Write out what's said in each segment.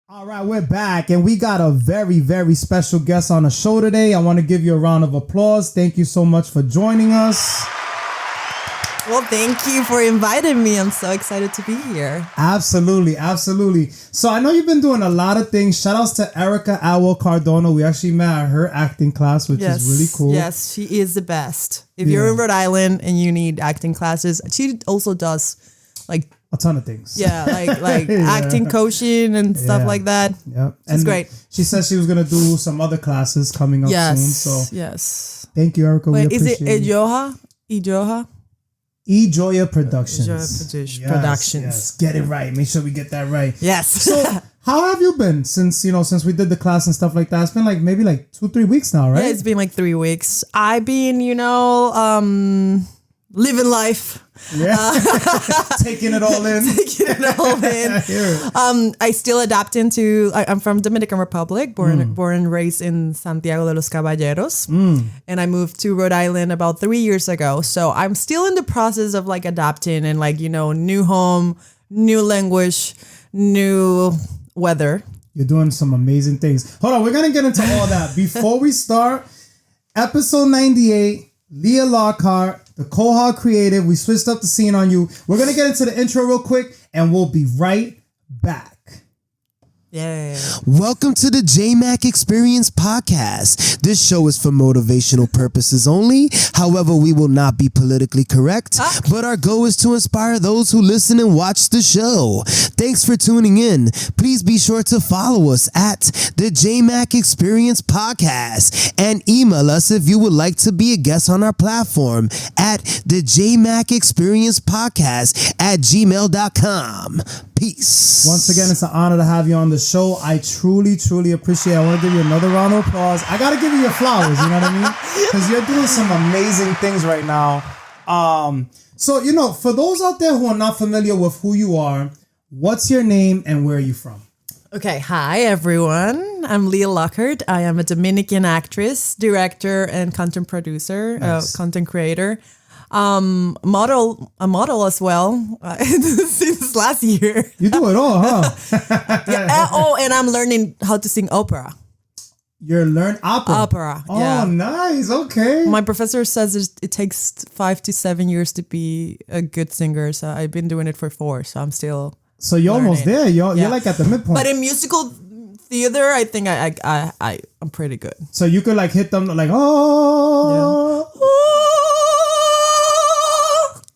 All right, we're back and we got a very, very special guest on the show today. I want to give you a round of applause. Thank you so much for joining us. Well, thank you for inviting me. I'm so excited to be here. Absolutely, absolutely. So I know you've been doing a lot of things. Shout outs to Erica Alwell Cardona. We actually met at her acting class, which is really cool. Yes, she is the best. If you're in Rhode Island and you need acting classes, she also does like a ton of things. Yeah, like acting coaching and stuff like that. Yeah, it's great. She said she was gonna do some other classes coming up soon. So yes. Thank you, Erica. Wait, is it Ejoha? Ejoya Productions. Productions. Yes. Get it right. Make sure we get that right. Yes. So how have you been since we did the class and stuff like that? It's been maybe 2-3 weeks now, right? Yeah, it's been 3 weeks. I've been, living life. Yeah. Taking it all in. I still adapt into, I'm from Dominican Republic, born and raised in Santiago de los Caballeros. And I moved to Rhode Island about 3 years ago. So I'm still in the process of adapting and new home, new language, new weather. You're doing some amazing things. Hold on, we're going to get into all that. Before we start, episode 98, Lia Lockhart, the Cohort Creative. We switched up the scene on you. We're going to get into the intro real quick and we'll be right back. Yeah. Welcome to the Jmack Experience Podcast. This show is for motivational purposes only. However, we will not be politically correct, but our goal is to inspire those who listen and watch the show. Thanks for tuning in. Please be sure to follow us at the Jmack Experience Podcast and email us if you would like to be a guest on our platform at the Jmack Experience Podcast at gmail.com. Peace. Once again, it's an honor to have you on the show. I truly, truly appreciate it. I want to give you another round of applause. I got to give you your flowers, you know what I mean? Because you're doing some amazing things right now. So, for those out there who are not familiar with who you are, what's your name and where are you from? Okay, hi everyone. I'm Lia Lockhart. I am a Dominican actress, director, and content producer, content creator. A model as well since last year. You do it all, huh? And I'm learning how to sing opera. You're learning opera? Opera, Oh, nice. Okay. My professor says it takes 5 to 7 years to be a good singer. So I've been doing it for 4. So I'm still So you're learning. Almost there. You're at the midpoint. But in musical theater, I think I'm pretty good. So you could hit them oh.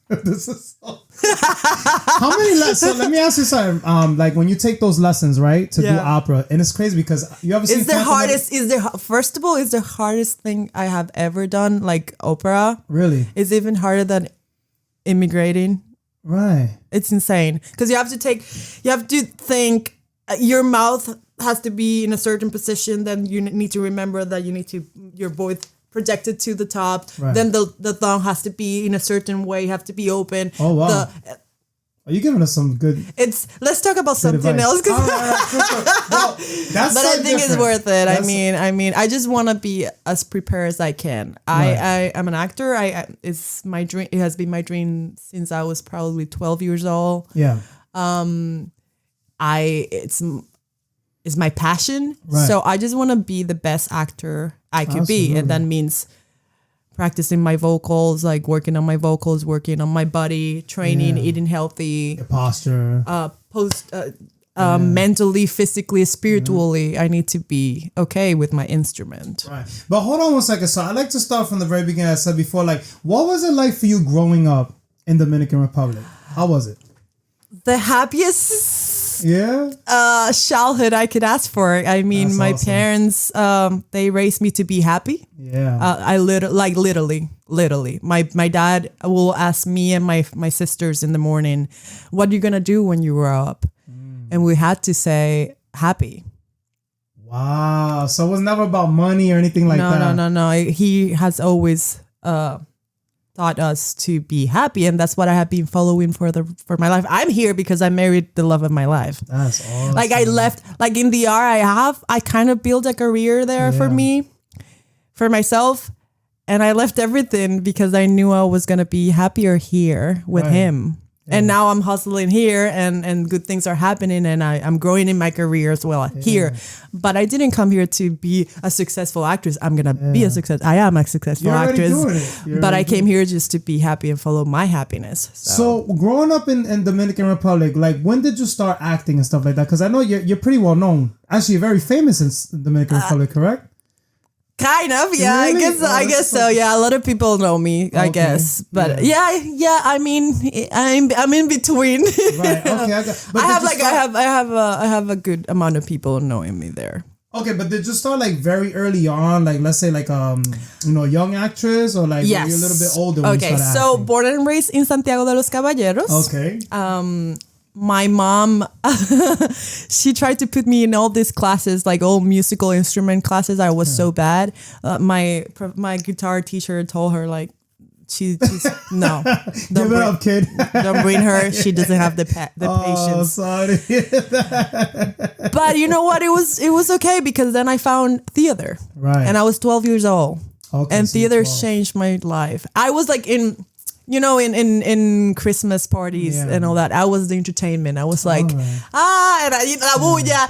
Yeah. This is so... How many lessons? So let me ask you something. When you take those lessons, right, to do opera, and it's crazy because you ever seen first of all, it's the hardest thing I have ever done, opera. Really? It's even harder than immigrating. Right. It's insane because you have to think your mouth has to be in a certain position. Then you need to remember that your voice projected to the top. Right. Then the tongue has to be in a certain way, have to be open. Oh wow. Are you giving us some good let's talk about something else. Well, that's but so I think different. it's worth it. I mean, I just want to be as prepared as I can. Right. I am an actor. It's my dream. It has been my dream since I was probably 12 years old. Yeah. It's my passion. Right. So I just want to be the best actor I could be. And that means practicing my vocals, working on my vocals, working on my body, training, eating healthy. Your posture. Mentally, physically, spiritually, I need to be okay with my instrument. Right. But hold on one second. So I'd like to start from the very beginning. I said before, what was it like for you growing up in Dominican Republic? How was it? The happiest childhood I could ask for. I mean, that's my awesome. Parents, they raised me to be happy. Yeah. Literally. My dad will ask me and my sisters in the morning, what are you going to do when you grow up? And we had to say happy. Wow. So it was never about money or anything like that? No. He has always taught us to be happy, and that's what I have been following for my life. I'm here because I married the love of my life. That's awesome. I left, in the art I kind of built a career there for myself, and I left everything because I knew I was going to be happier here with him. And now I'm hustling here and good things are happening and I'm growing in my career as well here. But I didn't come here to be a successful actress. I'm going to be a success. I am a successful actress. But I came here just to be happy and follow my happiness. So growing up in Dominican Republic, like when did you start acting and stuff like that? Because I know you're pretty well known. Actually, you're very famous in Dominican Republic, correct? Kind of, yeah. Really? I guess so. Yeah, a lot of people know me. I guess, but yeah. I mean, I'm in between. Right. Okay. I have a good amount of people knowing me there. Okay, but did you start like very early on, like let's say like young actress, or like you're a little bit older? When you started acting? Born and raised in Santiago de los Caballeros. Okay. My mom, she tried to put me in all these classes, like all musical instrument classes. I was so bad. My guitar teacher told her like, she's no, give it up, kid. Don't bring her. She doesn't have the patience. Oh, sorry. But you know what? It was okay because then I found theater. Right. And I was 12 years old. Okay. And theater changed my life. I was like in Christmas parties and all that, I was the entertainment. I was like, era la bulla.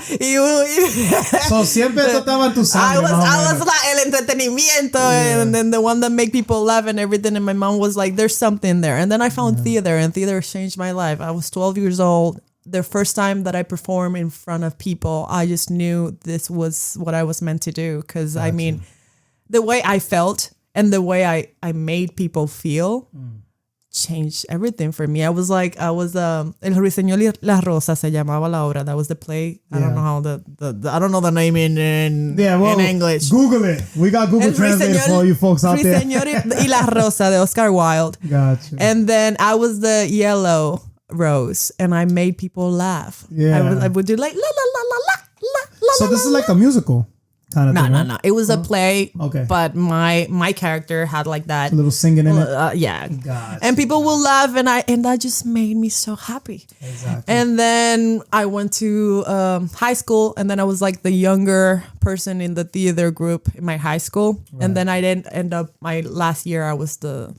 So siempre estaba en tu sangre. I was like el entretenimiento and then the one that make people laugh and everything. And my mom was like, there's something there. And then I found theater, and theater changed my life. I was 12 years old. The first time that I performed in front of people, I just knew this was what I was meant to do. Because I mean, the way I felt and the way I made people feel changed everything for me. I was El Ruiseñor y la Rosa se llamaba la obra. That was the play. I don't know how I don't know the name in English. Google it. We got Google Translate for all you folks out there. Ruiseñor y la Rosa de Oscar Wilde. Gotcha. And then I was the yellow rose, and I made people laugh. Yeah. I would do like la la la la la la la. So this is like a musical kind of thing, right? No. It was a play. Okay. But my character had like that. A little singing in it. Yeah. Gotcha. And people will laugh, and that just made me so happy. Exactly. And then I went to high school, and then I was like the younger person in the theater group in my high school. Right. And then I didn't end up my last year. I was the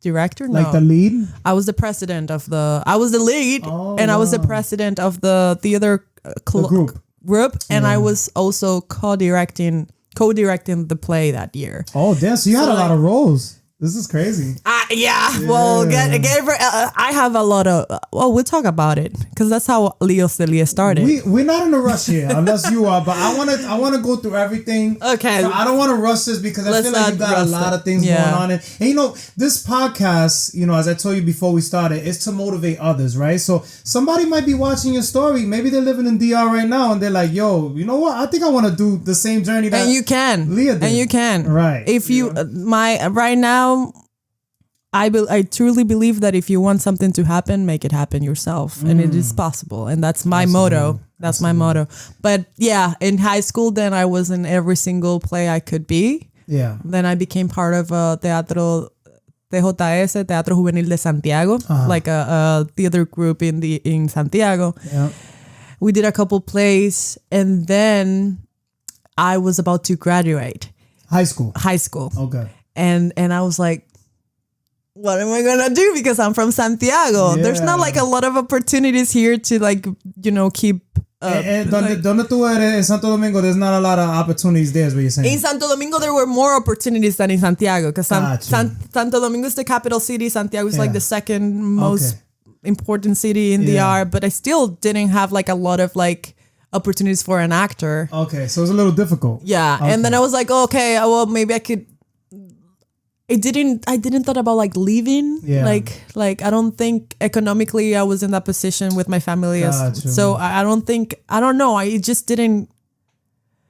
director. Like the lead. I was the president of the. I was the lead, and I was the president of the theater group, and I was also co-directing the play that year. Oh, damn! So you had a lot of roles. This is crazy. Well, I have a lot of. Well, we'll talk about it because that's how Lia started. We're not in a rush here, unless you are. But I want to go through everything. Okay. So I don't want to rush this because I feel like you got a lot of things going on. And this podcast, as I told you before we started, is to motivate others, right? So somebody might be watching your story. Maybe they're living in DR right now, and they're like, "Yo, you know what? I think I want to do the same journey that." And you can. Lia did. And you can. Right. If you right now. I truly believe that if you want something to happen, make it happen yourself. And it is possible. And that's my motto. That's my motto. But yeah, in high school, then I was in every single play I could be. Yeah. Then I became part of Teatro THS, Teatro Juvenil de Santiago, like a theater group in Santiago. Yeah. We did a couple plays, and then I was about to graduate. High school. Okay. And I was like, what am I gonna do? Because I'm from Santiago. Yeah. There's not like a lot of opportunities here to keep. Donde tú eres in Santo Domingo? There's not a lot of opportunities there, is what you're saying. In Santo Domingo, there were more opportunities than in Santiago because Santo Domingo is the capital city. Santiago is like the second most important city in DR, but I still didn't have like a lot of like opportunities for an actor. Okay, so it's a little difficult. Yeah, okay. And then I was like, okay, well maybe I could. I didn't thought about like leaving. Yeah. Like I don't think economically I was in that position with my family. So I don't know. I just didn't.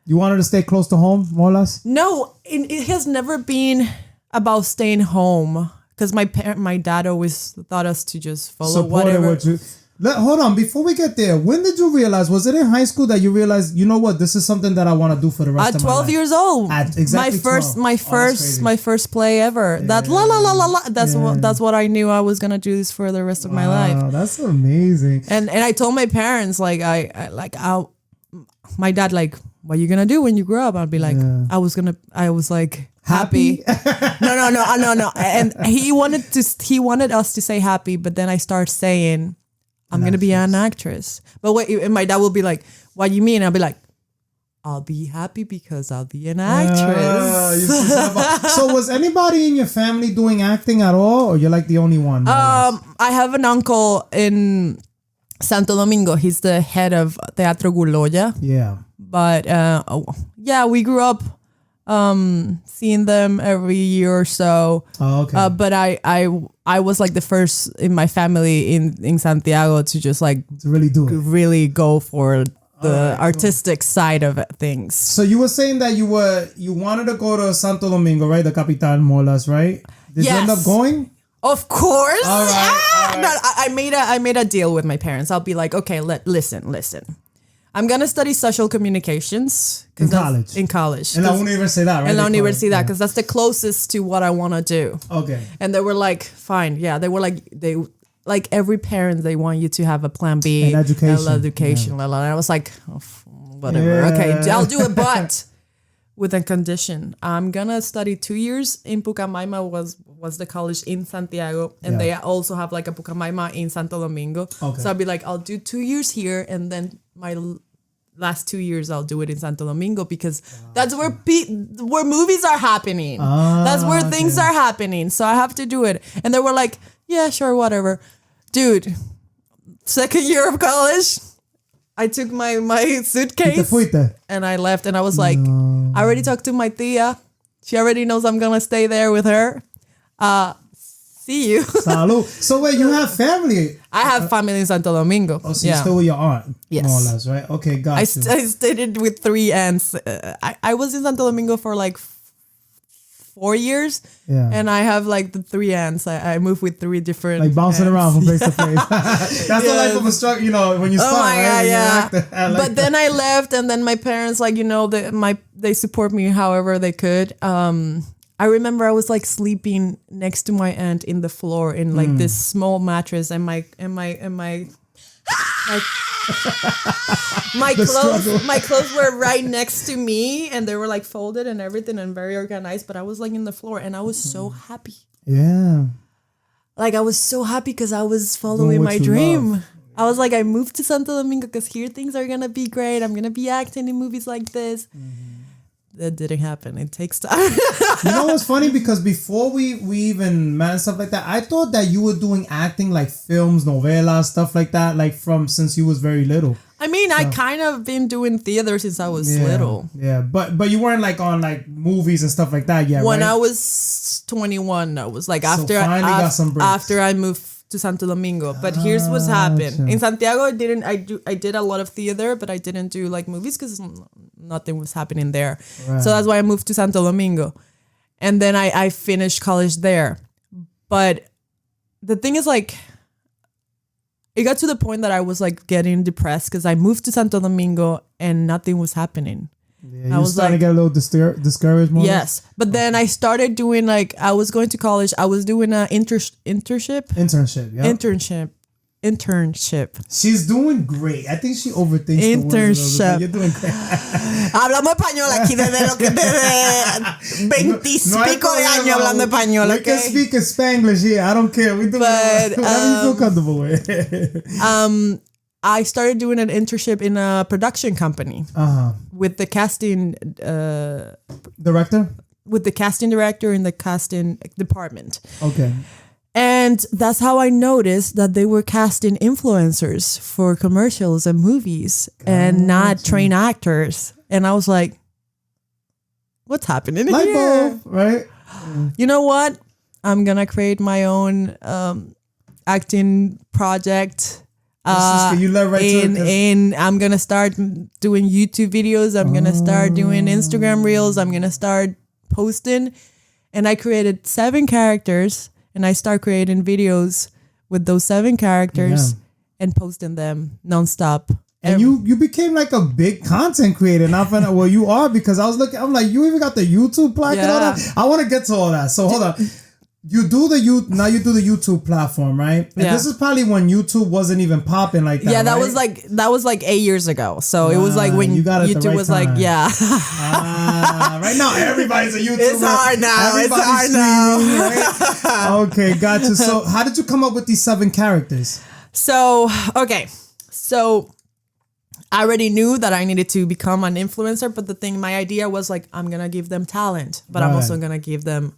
You wanted to stay close to home, more or less? No, it has never been about staying home because my dad always thought us to just follow whatever. Hold on, before we get there, when did you realize, was it in high school that you realized, you know what, this is something that I want to do for the rest of my life? At 12 years old. At exactly my first play ever. Yeah. That la la la la la. That's what I knew I was gonna do this for the rest of my life. Wow, that's amazing. And I told my parents my dad like, what are you gonna do when you grow up? I'll be like, I was like happy. No. And he wanted us to say happy, but then I start saying, I'm gonna be an actress. But wait, and my dad will be like, what do you mean? I'll be like, I'll be happy because I'll be an actress. So was anybody in your family doing acting at all, or you're like the only one? I have an uncle in Santo Domingo. He's the head of Teatro Guloya. Yeah. But we grew up seeing them every year or so. Oh, okay. But I was like the first in my family in Santiago to just like to really do it. Really go for the artistic side of things. So you were saying that you wanted to go to Santo Domingo, right? The capital, more or less, right? Did you end up going? Of course. All right. No, I made a deal with my parents. I'll be like, okay, listen. I'm gonna study social communications in college. In And I won't even say that, right? In la universidad, because that's the closest to what I want to do. Okay. And they were like, fine. Yeah, they were like every parent, they want you to have a plan B. An education. And I was like, whatever. Yeah. Okay, I'll do it, but with a condition. I'm gonna study 2 years in Pucamaima was the college in Santiago, and they also have like a Pucamaima in Santo Domingo. Okay. So I'll be like, I'll do 2 years here, and then my last 2 years I'll do it in Santo Domingo, because that's where movies are happening. That's where things are happening. So I have to do it. And they were like, yeah, sure, whatever. Dude, second year of college, I took my suitcase and I left, and I was like, I already talked to my tia. She already knows I'm going to stay there with her. See you. Salud. So wait, you have family? I have family in Santo Domingo. Oh, so you're still with your aunt? Yes. More or less, right? Okay, got you. I stayed with 3 aunts. I was in Santo Domingo for like 4 years, and I have like the 3 aunts. I moved with 3 different, like bouncing aunts. Around from place to place. That's the life of a strugger, when you start. Oh my God, yeah. But then I left, and then my parents, they support me however they could. I remember I was like sleeping next to my aunt in the floor in like this small mattress, and my clothes were right next to me, and they were like folded and everything and very organized, but I was like in the floor, and I was so happy. Yeah. Like I was so happy because I was following my dream. Love. I was like, I moved to Santo Domingo because here things are going to be great. I'm going to be acting in movies like this. That didn't happen. It takes time. You know what's funny? Because before we even met and stuff like that, I thought that you were doing acting like films, novelas, stuff like that, like since you was very little. I mean, I kind of been doing theater since I was little. Yeah, but you weren't like on like movies and stuff like that yet, When right? I was 21, I was like after I moved to Santo Domingo. But here's what's happened. In Santiago, I did a lot of theater, but I didn't do like movies because nothing was happening there. Right. So that's why I moved to Santo Domingo. And then I finished college there. But the thing is, like, it got to the point that I was like getting depressed because I moved to Santo Domingo and nothing was happening. Yeah, I was starting to get a little discouraged. Yes, but then I started doing like, I was going to college. I was doing an internship. She's doing great. I think she overthinks internship. You're doing great. Hablamos español aquí desde 20 pico de años hablando español. We can speak in Spanglish here. I don't care. We do whatever you feel comfortable with. I started doing an internship in a production company with the casting director. With the casting director in the casting department. Okay. And that's how I noticed that they were casting influencers for commercials and movies and not trained actors. And I was like, what's happening Light here? bulb, right? You know what? I'm going to create my own acting project. You led right to it. I'm going to start doing YouTube videos. I'm going to start doing Instagram reels. I'm going to start posting. And I created 7 characters. And I start creating videos with those 7 characters and posting them nonstop. And you became like a big content creator. And I found out you are, because I was looking, I'm like, you even got the YouTube plaque and all that? I want to get to all that. So hold on. you do the YouTube platform, right? And this is probably when YouTube wasn't even popping like that. Yeah, that right? was like 8 years ago. So it was like when YouTube was time. like, yeah. Right now everybody's a YouTuber. It's hard now. Right? Okay, gotcha. So how did you come up with these 7 characters? So I already knew that I needed to become an influencer, but my idea was like, I'm gonna give them talent, but I'm also gonna give them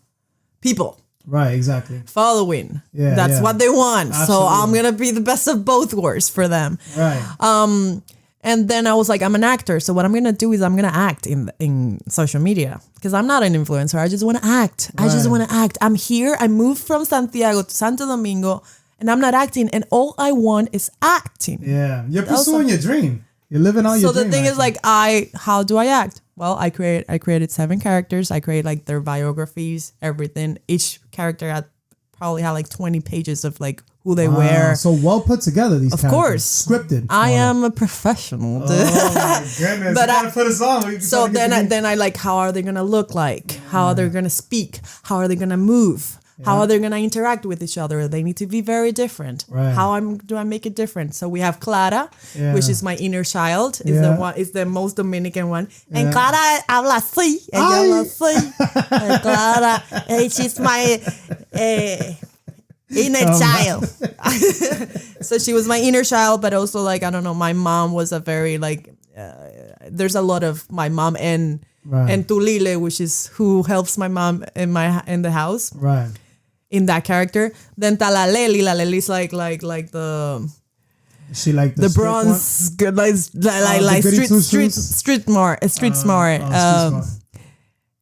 people. Right, exactly. Following. Yeah, that's what they want. Absolutely. So I'm gonna be the best of both worlds for them. Right. And then I was like, I'm an actor, so what I'm gonna do is I'm gonna act in social media because I'm not an influencer. I just want to act. Right. I just want to act. I'm here. I moved from Santiago to Santo Domingo, and I'm not acting. And all I want is acting. Yeah, you're pursuing your dream. You're living out your dream. So the thing is, like, how do I act? Well, I created 7 characters. I created like their biographies, everything. Each character probably had like 20 pages of like who they were. So well put together, these characters. Of course. Scripted. I am a professional. Dude. Oh my goodness. But you gotta put us on. So then I like, how are they gonna look like? How are they gonna speak? How are they gonna move? How are they going to interact with each other? They need to be very different. Right. Do I make it different? So we have Clara, which is my inner child. Is the most Dominican one. And Clara habla así. Ella habla así. Clara, she's my inner child. So she was my inner child, but also like, I don't know, my mom was a very like, there's a lot of my mom and Tulile, which is who helps my mom in the house. Right. In that character. Then Talaleli is like the she like the bronze good like street smart.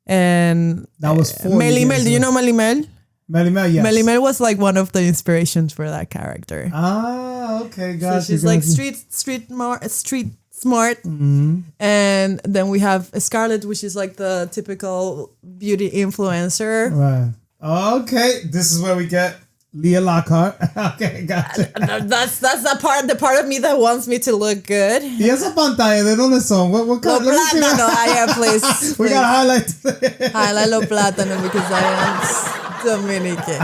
And that was 4 Melimel, do you know Melimel? Melimel, yes. Melimel was like one of the inspirations for that character. Okay, gotcha. So she's like street smart. Mm-hmm. And then we have Scarlett, which is like the typical beauty influencer. Right. Okay, this is where we get Lia Lockhart. Okay, gotcha. That's the part of me that wants me to look good. Y esa pantalla, ¿de dónde son? What color? Lo plátano, please. We gotta highlight. Highlight lo plátano because I am Dominican.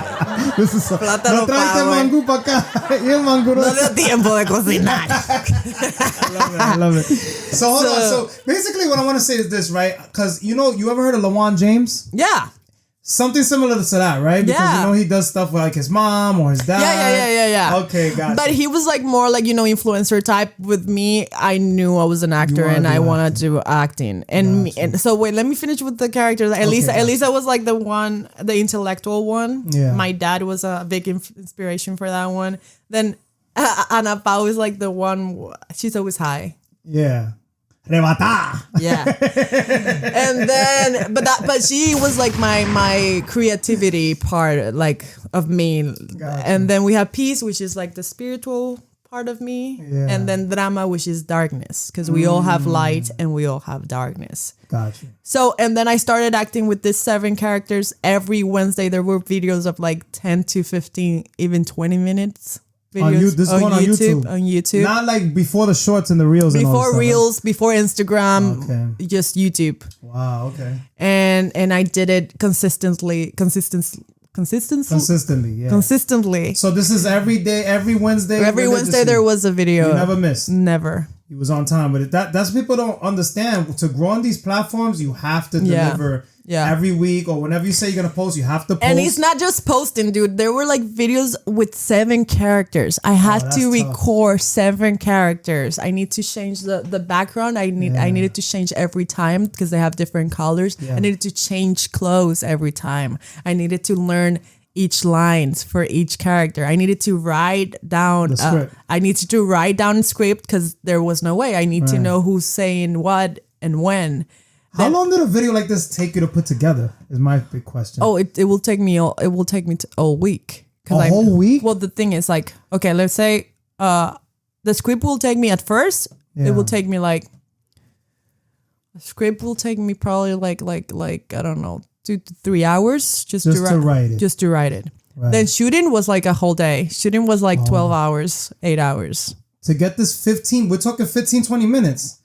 This is plátano no traes el mangú para acá. Y el mangú no dio tiempo de cocinar. I love it. So hold on. So basically what I want to say is this, right? Because you ever heard of LeJawn James? Yeah. Something similar to that, right? Because he does stuff with like his mom or his dad. Yeah. Okay, gotcha. But he was like more like, influencer type. With me, I knew I was an actor and I wanted to do acting. And so wait, let me finish with the characters. Elisa was like the intellectual one. Yeah. My dad was a big inspiration for that one. Then Ana Pao is like the one, she's always high. Yeah. Rebata. Yeah. And then but she was like my creativity part like of me. Gotcha. And then we have peace, which is like the spiritual part of me. Yeah. And then drama, which is darkness, because we all have light and we all have darkness. Gotcha. So and then I started acting with these 7 characters. Every Wednesday there were videos of like 10 to 15, even 20 minutes. Videos on YouTube. Not like before the shorts and the reels. Before reels, before Instagram, just YouTube. Wow. Okay. And I did it consistently. Yeah. So this is every day, every Wednesday. Every Wednesday there was a video. You never missed. Never. He was on time, but that's people don't understand. To grow on these platforms, you have to deliver. Yeah. Every week or whenever you say you're gonna post, you have to post. And it's not just posting, dude. There were like videos with 7 characters. I had to record 7 characters. I need to change the background. I needed to change every time because they have different colors. Yeah. I needed to change clothes every time. I needed to learn each lines for each character. I needed to write down the script. I needed to write down script because there was no way. I need to know who's saying what and when. How long did a video like this take you to put together? Is my big question. Oh, it will take me all week. A whole week? Well, the thing is like, okay, let's say the script will take me at first. Yeah. It will take me like probably like I don't know, 2 to 3 hours just to write it. Just to write it. Right. Then shooting was like a whole day. Shooting was like 12 hours, 8 hours. To get this 15, we're talking 15, 20 minutes.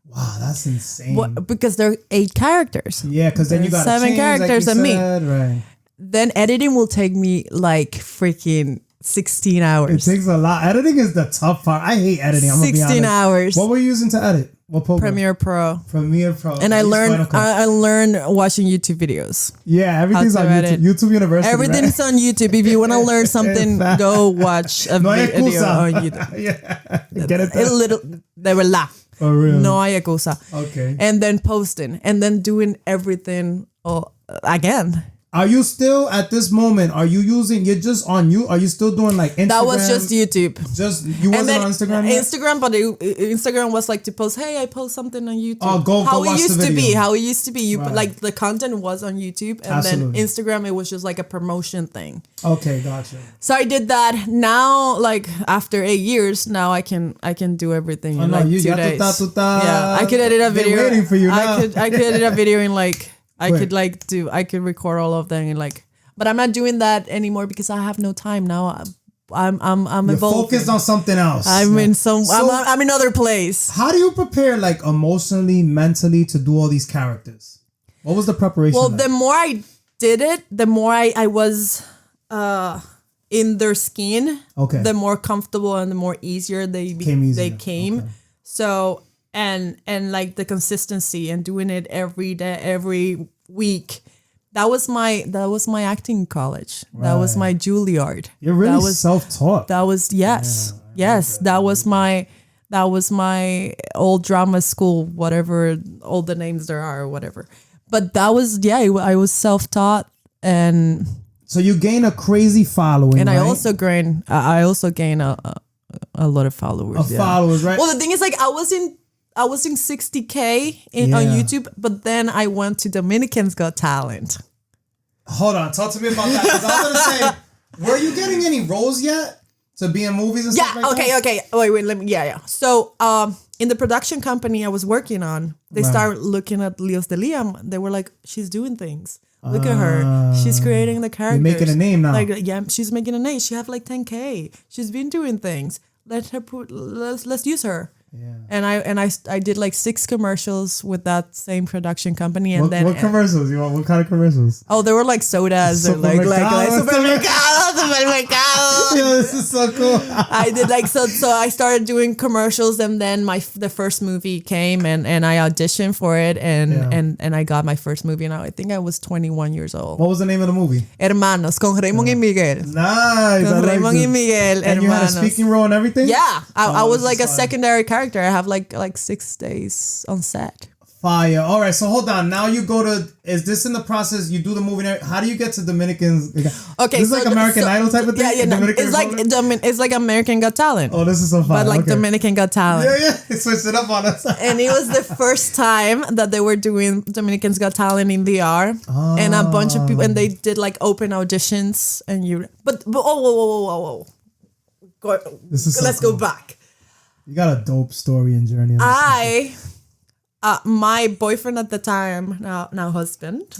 Wow, that's insane. Because there are 8 characters. Yeah, because then you got 7 characters like and me. Right. then editing will take me like freaking 16 hours. It takes a lot. Editing is the tough part. I hate editing. I'm 16 hours. What were you using to edit? What program? Premiere Pro. Premiere Pro. And I learned watching YouTube videos. Yeah, everything's on YouTube. YouTube University. Everything's on YouTube. If you want to learn something, go watch a video on YouTube. Yeah. Get it? A little, they were laugh. For real. No hay cosa. Okay. And then posting and then doing everything again. Are you still at this moment? Are you just on you? Are you still doing like Instagram? That was just YouTube. Just you wasn't on Instagram yet? Instagram, but Instagram was like to post. Hey, I post something on YouTube. Oh, go watch the video. How it used to be. You put, like the content was on YouTube, and then Instagram it was just like a promotion thing. Okay, gotcha. So I did that. Now, like after 8 years, now I can do everything in like 2 days. Yeah, I could edit a video. They're waiting for you now. I could edit a video in like. I could record all of them in like, but I'm not doing that anymore because I have no time now. I'm You're evolving. focused on something else. I'm in other place. How do you prepare like emotionally, mentally to do all these characters? What was the preparation? Well, like? the more I did it, the more I was in their skin. Okay. The more comfortable and the more easier they came. Okay. So and like the consistency and doing it every day, every week. That was my acting college. Right. That was my Juilliard. You're really self-taught. That was that was my old drama school, whatever all the names there are or whatever. But that was I was self-taught, and so you gain a crazy following, and right? I also gain a lot of followers. Followers, right? Well, the thing is, like I was in 60K on YouTube, but then I went to Dominican's Got Talent. Hold on, talk to me about that. 'Cause I was gonna say, were you getting any roles yet to be in movies and stuff like that? Okay. Wait, let me. Yeah. So, in the production company I was working on, they started looking at Leos de Liam. They were like, she's doing things. Look at her. She's creating the characters. You're making a name now. Like, yeah, she's making a name. She have like 10K. She's been doing things. Let's use her. Yeah. And I did like 6 commercials with that same production company, and what commercials? What kind of commercials? Oh, they were like sodas or like supermercado. Yo, this is so cool. I did like so I started doing commercials, and then the first movie came, and I auditioned for it, and I got my first movie, and I think I was 21 years old. What was the name of the movie? Hermanos, con Raymond y Miguel. Nice. Con Raymond y Miguel. And you had a speaking role and everything? Yeah, I was like a secondary character. I have like 6 days on set. Fire. All right, so hold on. Now you go to. Is this in the process? You do the movie. How do you get to Dominicans? Okay, this is like American Idol type of thing. Yeah. No, it's like American Got Talent. Oh, this is so fun. But like Dominican Got Talent. Yeah. Switched it up on us. And it was the first time that they were doing Dominicans Got Talent in VR, and a bunch of people, and they did like open auditions, and whoa. Let's go back. You got a dope story and journey. My boyfriend at the time, now husband,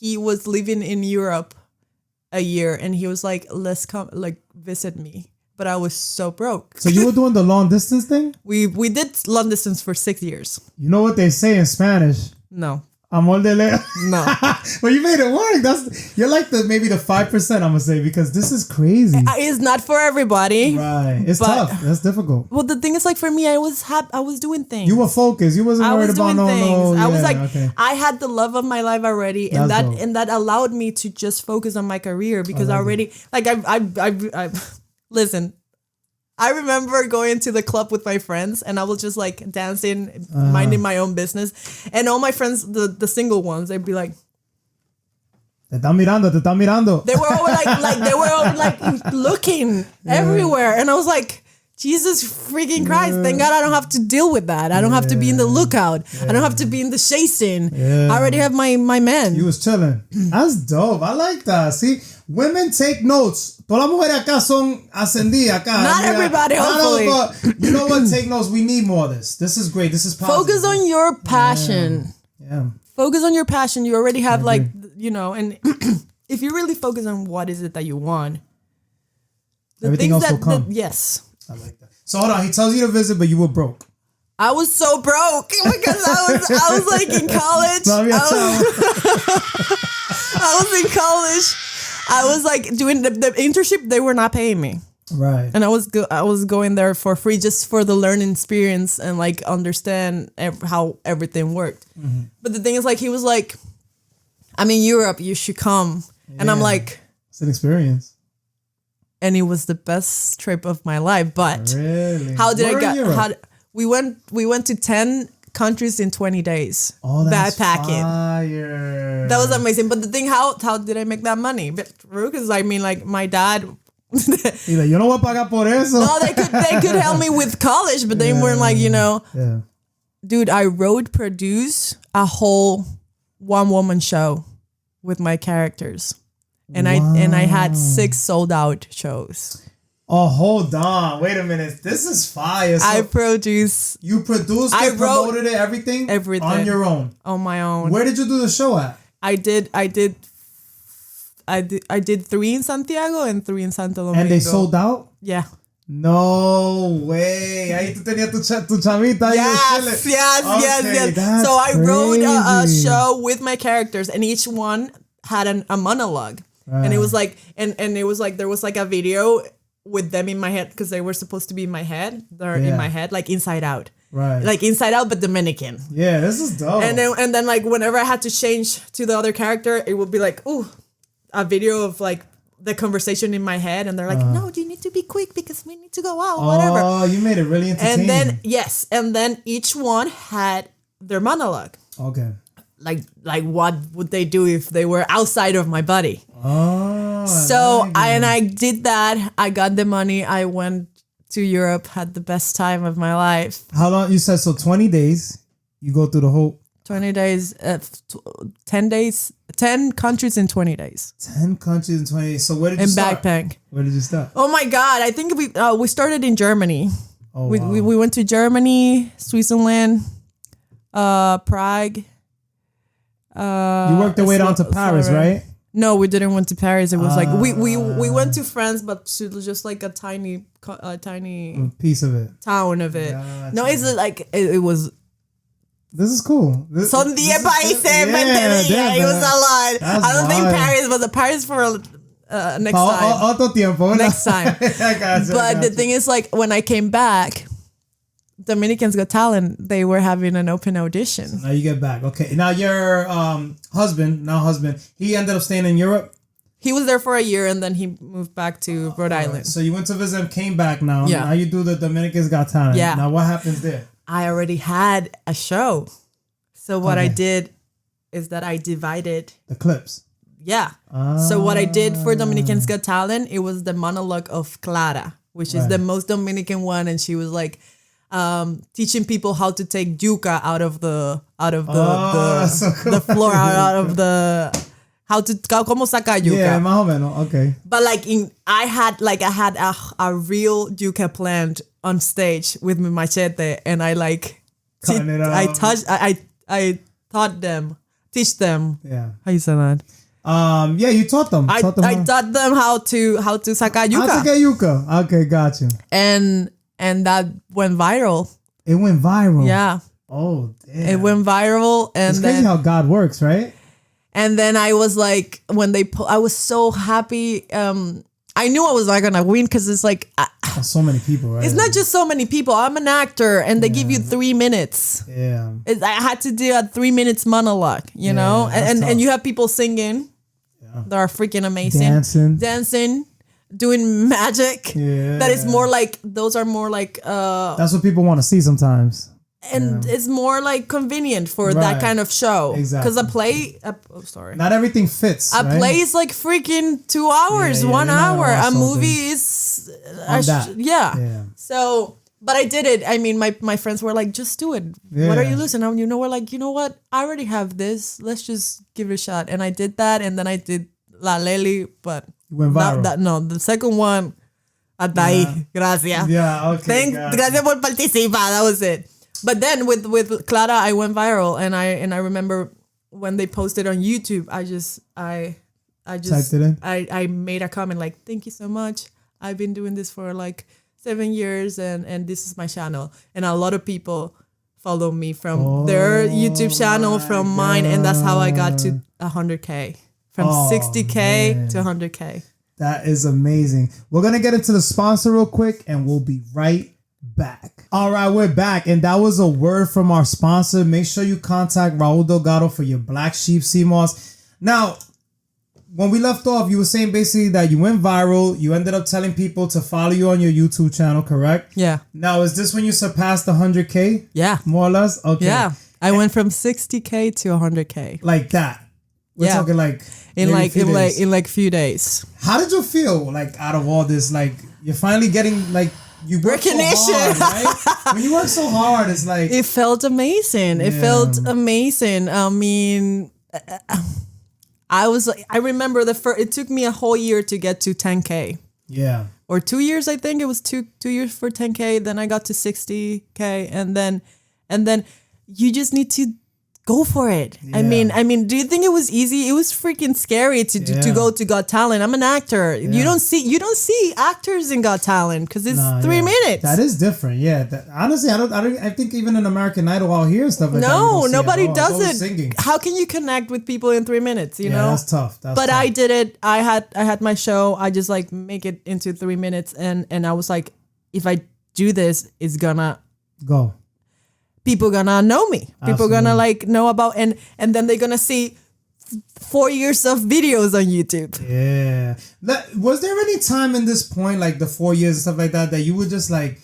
he was living in Europe a year, and he was like, let's come, like, visit me. But I was so broke. So you were doing the long distance thing? We did long distance for 6 years. You know what they say in Spanish? No. Amor de lejos. No. Well, you made it work. You're like maybe the 5%, I'm gonna say, because this is crazy. It's not for everybody. Right. It's tough. That's difficult. Well, the thing is, like, for me, I was doing things. You were focused. You wasn't worried about no. I was like, I had the love of my life already, and that allowed me to just focus on my career, because already, like, I listen. I remember going to the club with my friends, and I was just like dancing, minding my own business. And all my friends, the single ones, they'd be like, Te están mirando. They were all like looking everywhere. And I was like, Jesus freaking Christ, thank God I don't have to deal with that. I don't have to be in the lookout. I don't have to be in the chasing. I already have my man. You was chilling. That's dope. I like that. See, women take notes. Todas las mujeres acá son ascendidas acá. Not everybody, hopefully. But you know what? Take notes. We need more of this. This is great. This is positive. Focus on your passion. Yeah. Focus on your passion. You already have and if you really focus on what is it that you want, everything else will come. Yes. I like that. So hold on. He tells you to visit, but you were broke. I was so broke because I was like in college. I was in college. I was like doing the internship. They were not paying me. Right. And I was going there for free just for the learning experience and like understand how everything worked. Mm-hmm. But the thing is, like, he was like, I'm in Europe, you should come. Yeah. And I'm like, it's an experience. And it was the best trip of my life. But really? How did I get? We went to 10 countries in 20 days. Oh, that's backpacking. Fire. That was amazing. But the thing, how did I make that money? Because I mean, like, my dad. Yo no voy a pagar por eso. No, they could help me with college, but they weren't like, you know. Yeah. Dude, I produce a whole one-woman show with my characters. And wow. I had 6 sold out shows. Oh, hold on. Wait a minute. This is fire. So you produced it, promoted it, everything on your own. On my own. Where did you do the show at? I did 3 in Santiago and 3 in Santo Domingo. And they sold out? Yeah. No way. Ahí tú tenías tu chamita. Yes. So I wrote a show with my characters, and each one had a monologue. Right. And it was like, and it was like, there was like a video with them in my head because they were supposed to be in my head. They're in my head, like Inside Out. Right. Like Inside Out, but Dominican. Yeah, this is dope. And then like whenever I had to change to the other character, it would be like, ooh, a video of like the conversation in my head, and they're like, no, you need to be quick because we need to go out, whatever. Oh, you made it really entertaining. And then each one had their monologue. Okay. Like what would they do if they were outside of my body? Oh. So I did that. I got the money. I went to Europe, had the best time of my life. How long? You said so 20 days. You go through the whole 20 days, 10 days, 10 countries in 20 days. 10 countries in 20 days. So where did you start? Backpack. Where did you start? Oh my God. I think we started in Germany. Oh, we went to Germany, Switzerland, Prague. You worked your way down to Paris, right? No, we didn't went to Paris. It was like we went to France, but it was just like a tiny piece of it, town of it. Gotcha. No, it's like it was. This is cool. Son 10 países, it was a lot. I don't think Paris, but Paris for next time. Otro tiempo. Next time. But the thing is, like, when I came back, Dominicans Got Talent, they were having an open audition. So now you get back. Okay. Now your husband, he ended up staying in Europe? He was there for a year, and then he moved back to Rhode Island. Right. So you went to visit him, came back now. Yeah. Now you do the Dominicans Got Talent. Yeah. Now what happens there? I already had a show. So what I did is that I divided the clips. Yeah. So what I did for Dominicans Got Talent, it was the monologue of Clara, which is the most Dominican one, and she was like teaching people how to take yuca out of the floor, out of the how to como sacar yuca. Yeah, más o menos. Okay. But like I had a real yuca plant on stage with my machete, and I like I taught them, teach them. Yeah. How you say that? Yeah, you taught them. I taught them how to sacar yuca. How to get yuca. Okay, got you. And that went viral. It went viral. Yeah. Oh, damn. It went viral, and it's crazy how God works, right? And then I was like, when I was so happy. I knew I was not gonna win because it's like so many people, right? It's not just so many people. I'm an actor, and they give you 3 minutes. Yeah. I had to do a 3 minutes monologue, you know, and you have people singing. Yeah. That are freaking amazing. Dancing. Doing magic. Yeah. That is more like, those are more like that's what people want to see sometimes. And it's more like convenient for that kind of show. Exactly. Because a play not everything fits. A play is like freaking 2 hours, 1 hour. A movie is yeah. So but I did it. I mean, my friends were like, just do it. Yeah. What are you losing? And we're like, you know what? I already have this. Let's just give it a shot. And I did that, and then I did La Leli, but went viral. The second one, hasta ahí. Gracias. Yeah, okay. Gracias por participar. That was it. But then with Clara, I went viral, and I remember when they posted on YouTube, I typed it in. I made a comment like, thank you so much. I've been doing this for like 7 years, and this is my channel. And a lot of people follow me from their YouTube channel, from mine, and that's how I got to 100K from 60K man. to 100K. That is amazing. We're going to get into the sponsor real quick and we'll be right back. All right, we're back. And that was a word from our sponsor. Make sure you contact Raul Delgado for your Black Sheep sea moss. Now, when we left off, you were saying basically that you went viral. You ended up telling people to follow you on your YouTube channel, correct? Yeah. Now, is this when you surpassed the 100K? Yeah. More or less? Okay. Yeah. I went from 60K to 100K. Like that? We're talking like... in like few days. How did you feel like out of all this? Like you're finally getting like you work so hard, right? When you work so hard, it's like it felt amazing. It felt amazing. I mean, I remember it took me a whole year to get to 10K. Yeah. Or 2 years, I think it was two years for 10K. Then I got to 60K, and then you just need to go for it. Yeah. I mean, do you think it was easy? It was freaking scary to go to Got Talent. I'm an actor. Yeah. You don't see actors in Got Talent because it's 3 minutes. That is different. Yeah. Honestly, I think even in American Idol out here stuff like that. No, nobody does it. Singing. How can you connect with people in 3 minutes? You know, that's tough. But tough. I did it. I had my show. I just like make it into 3 minutes, and I was like, if I do this, it's gonna go. People gonna know me. People gonna like know about and then they're gonna see 4 years of videos on YouTube. Yeah. Was there any time in this point, like the 4 years and stuff like that you would just like,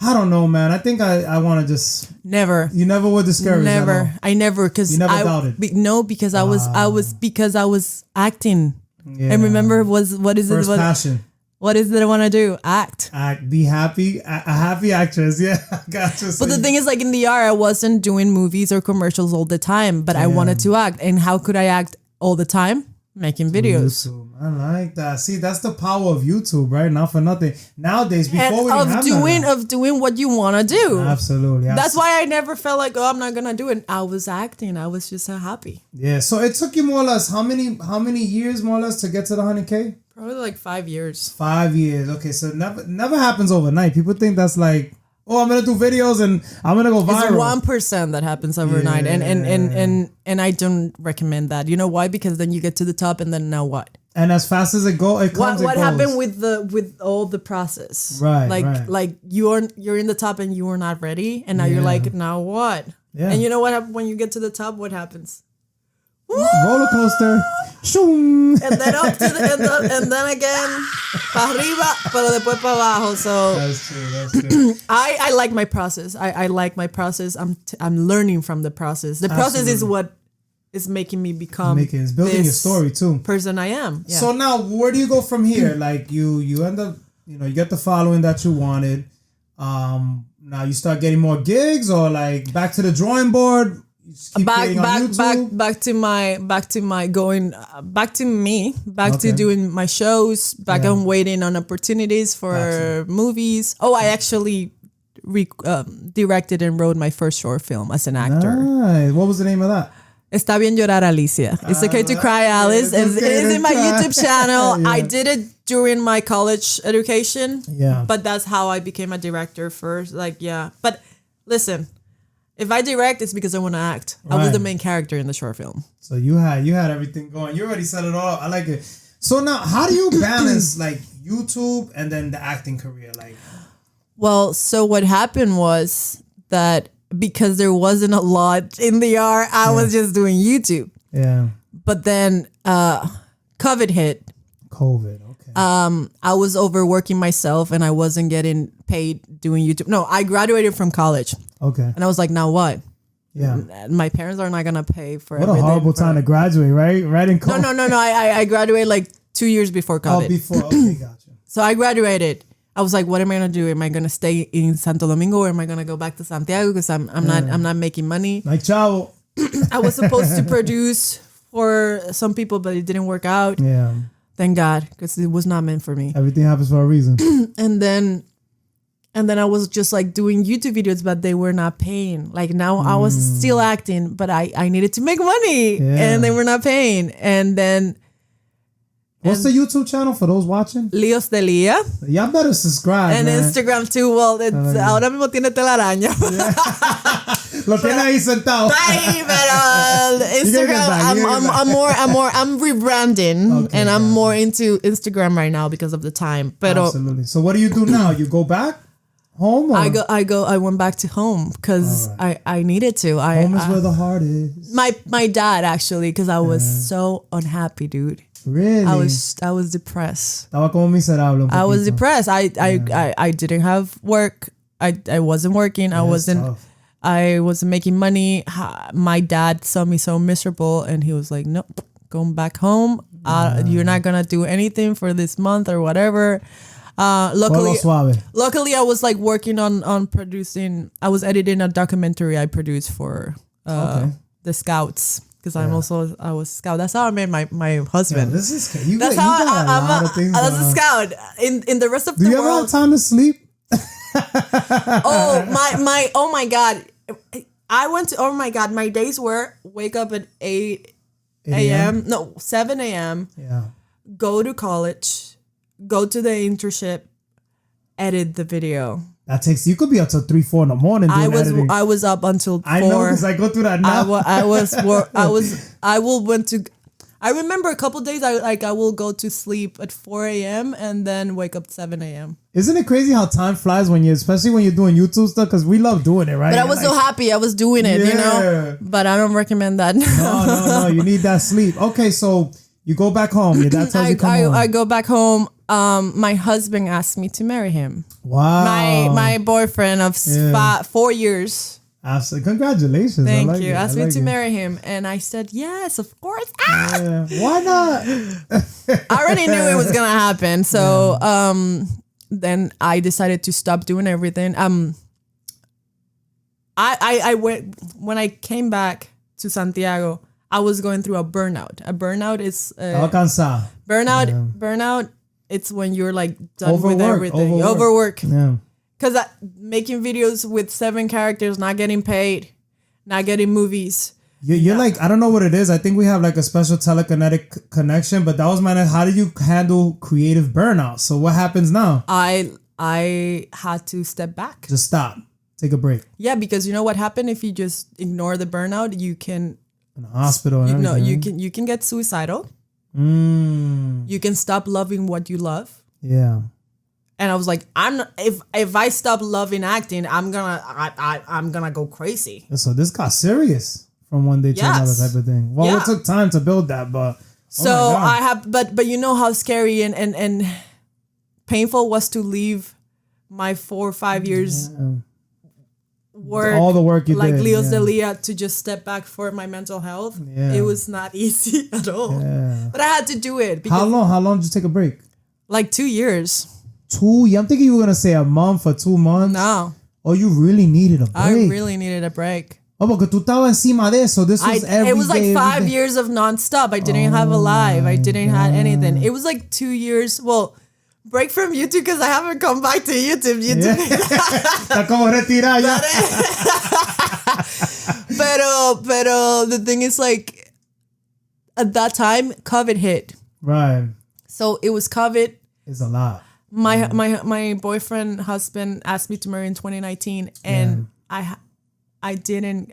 I don't know, man. I think I want to just never. You never were discouraged. Never. I never because you never doubted. No, because I was acting. Yeah. And remember what is First it? Passion. What is it I want to do? Act. Be happy. A happy actress. Yeah. Gotcha. But the thing is, like in the ER, I wasn't doing movies or commercials all the time, but I wanted to act. And how could I act all the time? Making videos. YouTube. I like that. See, that's the power of YouTube, right? Not for nothing. Nowadays, before we have doing what you want to do. Absolutely. That's why I never felt like, I'm not gonna do it. I was acting. I was just so happy. Yeah. So it took you more or less how many years more or less to get to the 100K? Probably like 5 years. 5 years. Okay, so never happens overnight. People think that's like, I'm gonna do videos and I'm gonna go viral. It's 1% that happens overnight, and I don't recommend that. You know why? Because then you get to the top, and then now what? And as fast as it goes, what happened with all the process? Right. Like you're in the top and you were not ready, and now you're like, now what? Yeah. And you know what happens when you get to the top? What happens? Roller coaster. Shoom. And then up to and then again para arriba, pero después para abajo. So that's true. I like my process. I like my process. I'm learning from the process. The process is what is making me become. It's building your story too. Person I am. Yeah. So now, where do you go from here? Like you end up, you get the following that you wanted. Now you start getting more gigs, or like back to the drawing board. Back to doing my shows, on waiting on opportunities for movies. I actually directed and wrote my first short film as an actor. Nice. What was the name of that? Está bien llorar, Alicia. It's okay to cry, Alice. It's in my YouTube channel. Yeah. I did it during my college education. Yeah. But that's how I became a director first. But listen, if I direct, it's because I want to act. Right. I was the main character in the short film. So you had everything going. You already said it all. I like it. So now, how do you balance like YouTube and then the acting career? Well, so what happened was that because there wasn't a lot in the art, I was just doing YouTube. Yeah. But then COVID hit. Okay. I was overworking myself and I wasn't getting paid doing YouTube. No, I graduated from college. Okay. And I was like, now what? Yeah. My parents are not going to pay for everything. What a horrible time to graduate, right? Right in college. No. I graduated like 2 years before COVID. Oh, before. Okay, gotcha. So I graduated. I was like, what am I going to do? Am I going to stay in Santo Domingo or am I going to go back to Santiago? Because I'm not making money. Like, ciao. I was supposed to produce for some people, but it didn't work out. Yeah. Thank God, because it was not meant for me. Everything happens for a reason. And then I was just like doing YouTube videos, but they were not paying. Like now I was still acting, but I needed to make money and they were not paying. And then... What's the YouTube channel for those watching? Líos de Lia. Y'all better subscribe, and man. Instagram too. Well, ahora mismo tiene telaraña. Lo tiene ahí sentado. Ay, pero Instagram, I'm rebranding, Okay, and I'm more into Instagram right now because of the time. Pero Absolutely. So what do you do now? You go back home? Or? I went back to home because I needed to. Home is where the heart is. My dad actually, because I was so unhappy, dude. Really? I was depressed. Estaba como miserable. I was depressed. I didn't have work. I wasn't working. I wasn't making money. My dad saw me so miserable, and he was like, "No, going back home. You're not gonna do anything for this month or whatever." Luckily, I was like working on producing. I was editing a documentary I produced for the Scouts. Because I was a scout. That's how I met my husband. Yeah, this is you. That's how I'm a scout. In the rest of the world. Do you ever have time to sleep? Oh my God. I went to, oh my God. My days were wake up at 8 a.m. No, 7 a.m. Yeah. Go to college. Go to the internship. Edit the video. That takes, you could be up till 3, 4 in the morning doing editing. I was up until 4. I know because I go through that now. I remember a couple days I will go to sleep at 4 a.m. and then wake up 7 a.m. Isn't it crazy how time flies especially when you're doing YouTube stuff? Because we love doing it, right? But I was so happy I was doing it, you know? But I don't recommend that. No. You need that sleep. Okay, so you go back home. Your dad tells you come home. I go back home. My husband asked me to marry him. Wow. My boyfriend of 4 years. Absolutely. Congratulations. Thank you. Asked me to marry him. And I said, yes, of course. Yeah. Why not? I already knew it was going to happen. So then I decided to stop doing everything. I went, when I came back to Santiago, I was going through a burnout. A burnout is... Burnout, it's when you're like done with everything. Overwork. Yeah. Because making videos with 7 characters, not getting paid, not getting movies. You're like, I don't know what it is. I think we have like a special telekinetic connection, but that was my next. How do you handle creative burnout? So what happens now? I had to step back. Just stop. Take a break. Yeah, because you know what happened if you just ignore the burnout? You can... In the hospital and everything. You can get suicidal. Mm. You can stop loving what you love. Yeah. And I was like, if I stop loving acting, I'm gonna go crazy. So this got serious from one day to another type of thing. Well, it took time to build that, but but you know how scary and painful was to leave my 4 or 5 years work, all the work you like did, Leos de Lia, to just step back for my mental health. Yeah. It was not easy at all. Yeah. But I had to do it. How long did you take a break? Like 2 years. 2 years? I'm thinking you were gonna say a month or 2 months. No. Oh, you really needed a break. I really needed a break. Oh, porque tú estabas encima de eso. This was every day. It was like 5 years of nonstop. I didn't have a life. I didn't have anything. It was like 2 years. Well, break from YouTube because I haven't come back to YouTube. Está como retirada ya. Pero the thing is, like, at that time, COVID hit. Right. So it was COVID. It's a lot. My boyfriend husband asked me to marry in 2019, and I didn't.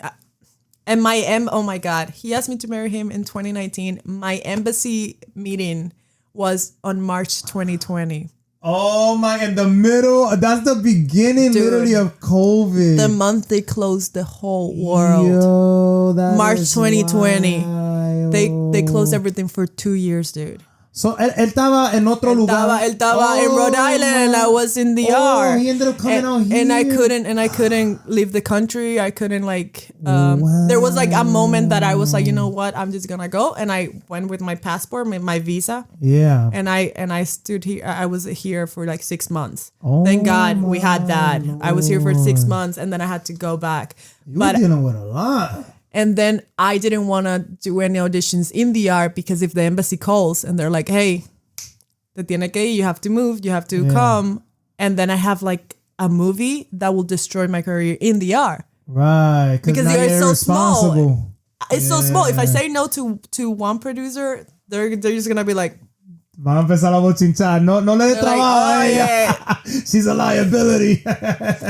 And oh my God, he asked me to marry him in 2019. My embassy meeting was on March 2020. Oh my! In the middle, that's the beginning, dude, literally of COVID. The month they closed the whole world. Yo, March 2020. Wild. They closed everything for 2 years, dude. So él estaba en otro lugar. Él estaba in Rhode Island, and I was in the ER. He ended up coming out here. And I couldn't leave the country. I couldn't there was like a moment that I was like, you know what? I'm just gonna go. And I went with my passport, my visa. Yeah. And I stood here. I was here for like 6 months. Thank God we had that. Lord. I was here for 6 months, and then I had to go back. You were dealing with a lot. And then I didn't want to do any auditions in the ER because if the embassy calls and they're like, hey, te tiene que ir, you have to move, you have to come. And then I have like a movie that will destroy my career in the ER. Right. Because they're so small. It's so small. If I say no to one producer, they're just going to be like, van a empezar a bochinchar. No le dé trabajo a ella. She's a liability.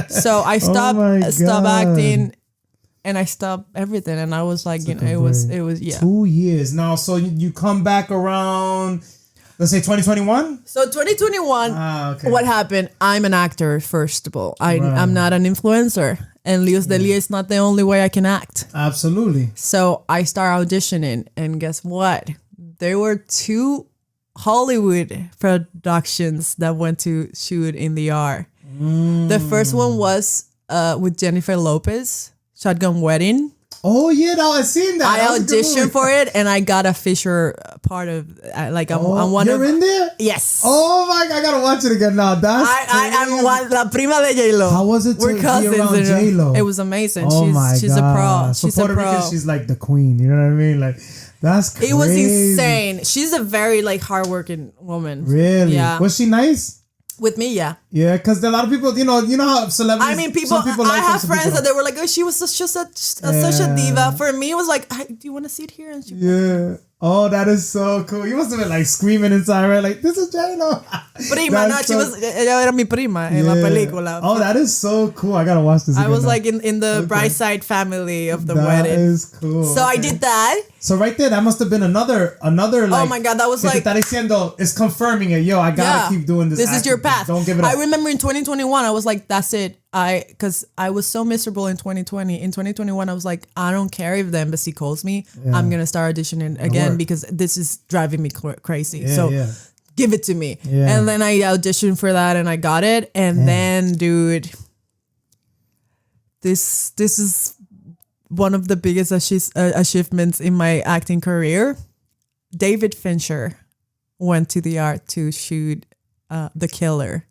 So I stopped acting. and I stopped everything, and I was like, it was yeah. 2 years now. So you come back around, let's say 2021. So 2021, okay. What happened? I'm an actor, first of all. I'm not an influencer, and Lios de Lia is not the only way I can act. Absolutely. So I start auditioning, and guess what? There were 2 Hollywood productions that went to shoot in the R. The first one was with Jennifer Lopez, Shotgun Wedding. Oh yeah, no, I seen that. I auditioned for it, and I got a feature part of I'm one you're in there? Yes. Oh my God, I gotta watch it again now. I'm la prima de J-Lo. How was it to be around J-Lo? It was amazing. Oh she's a pro. So She's Puerto a pro. Rican, she's like the queen. You know what I mean? Like that's crazy. It was insane. She's a very hardworking woman. Really? Yeah. Was she nice? With me, yeah. Yeah, because a lot of people, you know how celebrities. I mean, I have friends that they were like, "Oh, she was such a diva." For me, it was like, "Do you want to sit here?" And she Oh, that is so cool. You must have been like screaming inside, right? Like, this is J-Lo. Prima, no, ella era mi prima en la película. Oh, that is so cool. I gotta watch this again. I was like in the bride side family of the wedding. That is cool. So I did that. So right there, that must have been another like. Oh my God, that was like. Está diciendo, it's confirming it. Yo, I gotta keep doing this. This is your path. Don't give it up. I remember in 2021, I was like, that's it. Because I was so miserable in 2020. In 2021, I was like, I don't care if the embassy calls me. Yeah. I'm gonna start auditioning again because this is driving me crazy. Give it to me. Yeah. And then I auditioned for that and I got it. And then, dude, this is one of the biggest achievements in my acting career. David Fincher went to the art to shoot The Killer.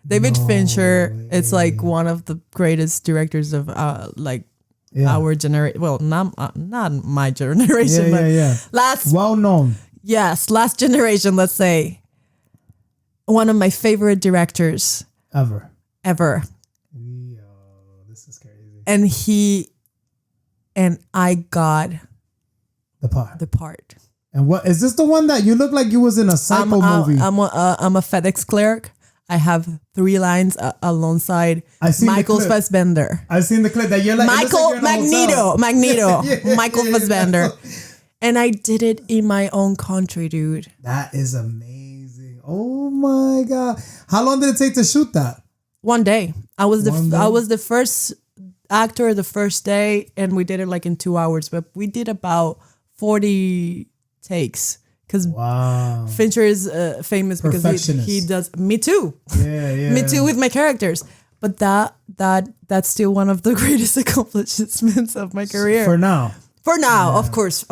David Fincher, it's like one of the greatest directors of our generation. Well, not my generation, but last well known. Yes, last generation. Let's say one of my favorite directors ever. Yo, this is crazy. And I got the part. And what is this? The one that you look like you was in a Psycho movie? I'm a FedEx clerk. I have 3 lines alongside Michael Fassbender. I've seen the clip that you're like Magneto, Michael Fassbender. And I did it in my own country, dude. That is amazing. Oh my God. How long did it take to shoot that? 1 day. I was the first actor the first day, and we did it like in 2 hours, but we did about 40 takes. Because Fincher is famous because he does. Me too. Yeah. Me too with my characters. But that's still one of the greatest accomplishments of my career. For now, of course,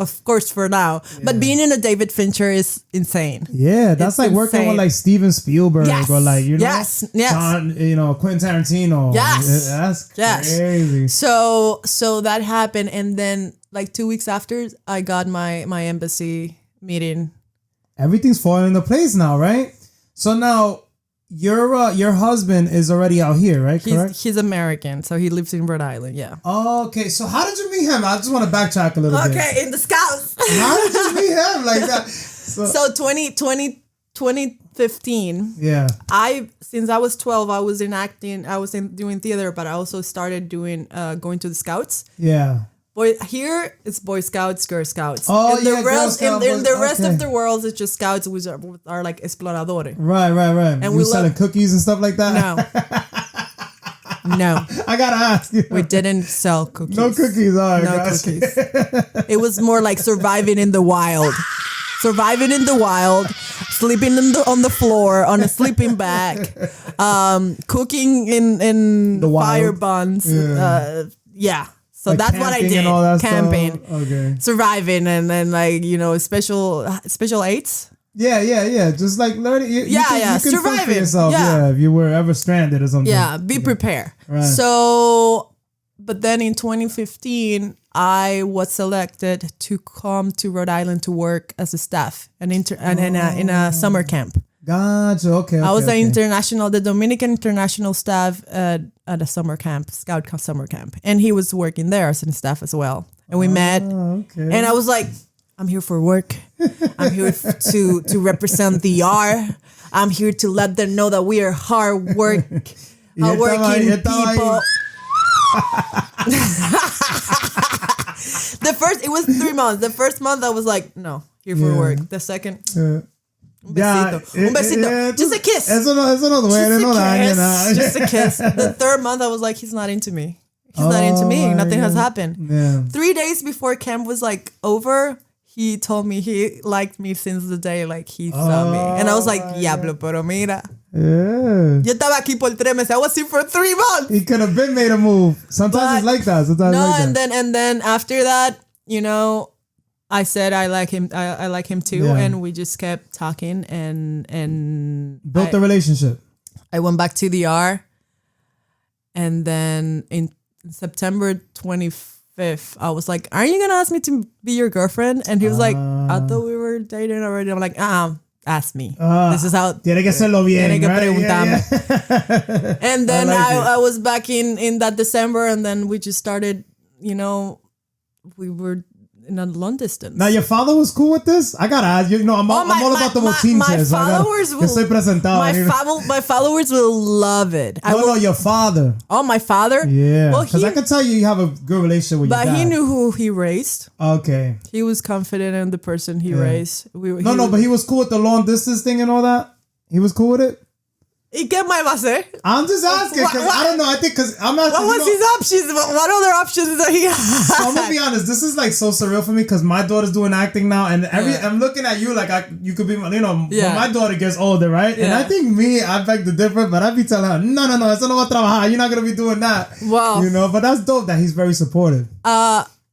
for now. Yeah. But being in a David Fincher is insane. Yeah, that's like working with like Steven Spielberg or like John, Quentin Tarantino. Yes, that's crazy. So that happened, and then like 2 weeks after, I got my embassy meeting. Everything's falling into place now, right? So now your husband is already out here, right? Correct? He's American, so he lives in Rhode Island. Yeah. Okay, so how did you meet him? I just want to backtrack a little bit. Okay, in the Scouts. How did you meet him like that? So 2015. Yeah. Since I was 12, I was in acting. I was doing theater, but I also started doing going to the Scouts. Yeah. Here it's Boy Scouts, Girl Scouts. Oh, and the rest of the world, it's just Scouts, which are like exploradores. Right. And we selling cookies and stuff like that? No. I gotta ask you. We didn't sell cookies. No cookies, all right. No cookies. It was more like surviving in the wild. Sleeping on the floor on a sleeping bag, cooking in the fire buns. Yeah. So like that's what I did. Camping, okay. Surviving, and then special aids. Yeah. Just like learning. You can surviving. For yourself. Yeah, if you were ever stranded or something. Yeah, be prepared. Right. So, but then in 2015, I was selected to come to Rhode Island to work as a staff and in a summer camp. Gotcha. Okay. I was the Dominican international staff at a summer camp, Scout summer camp, and he was working there as a staff as well. And we met, and I was like, I'm here for work. I'm here to represent the R. I'm here to let them know that we are hardworking people. was 3 months. The first month I was like, no, here for work. The second, un besito. Just a kiss. Eso no duele, no daña. Just a kiss. The third month I was like, he's not into me. He's not into me. Nothing has happened. Yeah. 3 days before camp was like over, he told me he liked me since the day like he saw me. And I was like, diablo, pero mira. Yeah. Yo estaba aquí por 3 meses. I was here for 3 months. He could have been made a move. Sometimes it's like that. And then after that, you know, I said I like him. I like him too, and we just kept talking and built the relationship. I went back to the R, and then in September 25th, I was like, "Aren't you gonna ask me to be your girlfriend?" And he was like, "I thought we were dating already." I'm like, ask me. This is how. Tiene que hacerlo bien, Tiene que right? preguntarme. Yeah. And then I was back in that December, and then we just started. You know, we were in a long distance. Now your father was cool with this? I gotta ask you. You know, I'm all about the bochinches. My followers will love it. No, your father. Oh, my father? Yeah. Well, because I can tell you have a good relationship with your dad. But he knew who he raised. Okay. He was confident in the person he raised. But he was cool with the long distance thing and all that? He was cool with it? ¿Y qué más va a hacer? I'm just asking because I don't know. I think because I'm asking. What was his options? What other options did he have? So I'm gonna be honest. This is like so surreal for me because my daughter's doing acting now, and I'm looking at you like you could be, you know, when my daughter gets older, right? Yeah. And I think I beg to differ, but I be telling her, no, eso no va a trabajar. You're not gonna be doing that. Wow. You know, but that's dope that he's very supportive.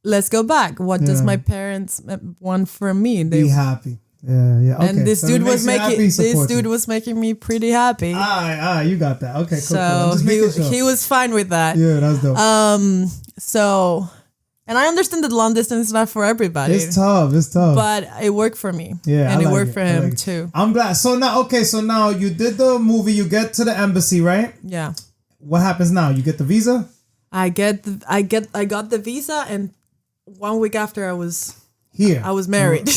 Let's go back. What does my parents want from me? Be happy. Yeah. Okay. And this dude was making me pretty happy. You got that. Okay, cool. So he was fine with that. Yeah, that's dope. So, and I understand that long distance is not for everybody. It's tough. But it worked for me. Yeah, and it worked for him too. I'm glad. So now you did the movie. You get to the embassy, right? Yeah. What happens now? You get the visa? I got the visa, and 1 week after I was married.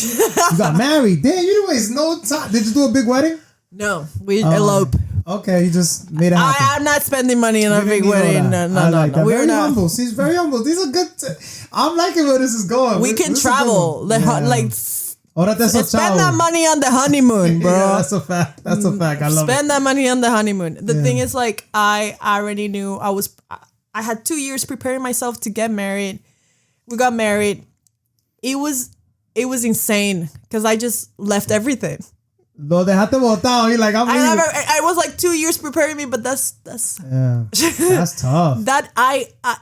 You got married? Damn, you didn't waste no time. Did you do a big wedding? No, we elope. Okay, you just made it happen. I'm not spending money on a big wedding. No. We're not humble. She's very humble. These are good. I'm liking where this is going. We can travel. Spend that money on the honeymoon, bro. Yeah, that's a fact. I love it. Spend that money on the honeymoon. The thing is, like, I already knew I had 2 years preparing myself to get married. We got married. It was insane because I just left everything. Lo dejaste botado. You're like, I was like 2 years preparing me, but that's that's tough.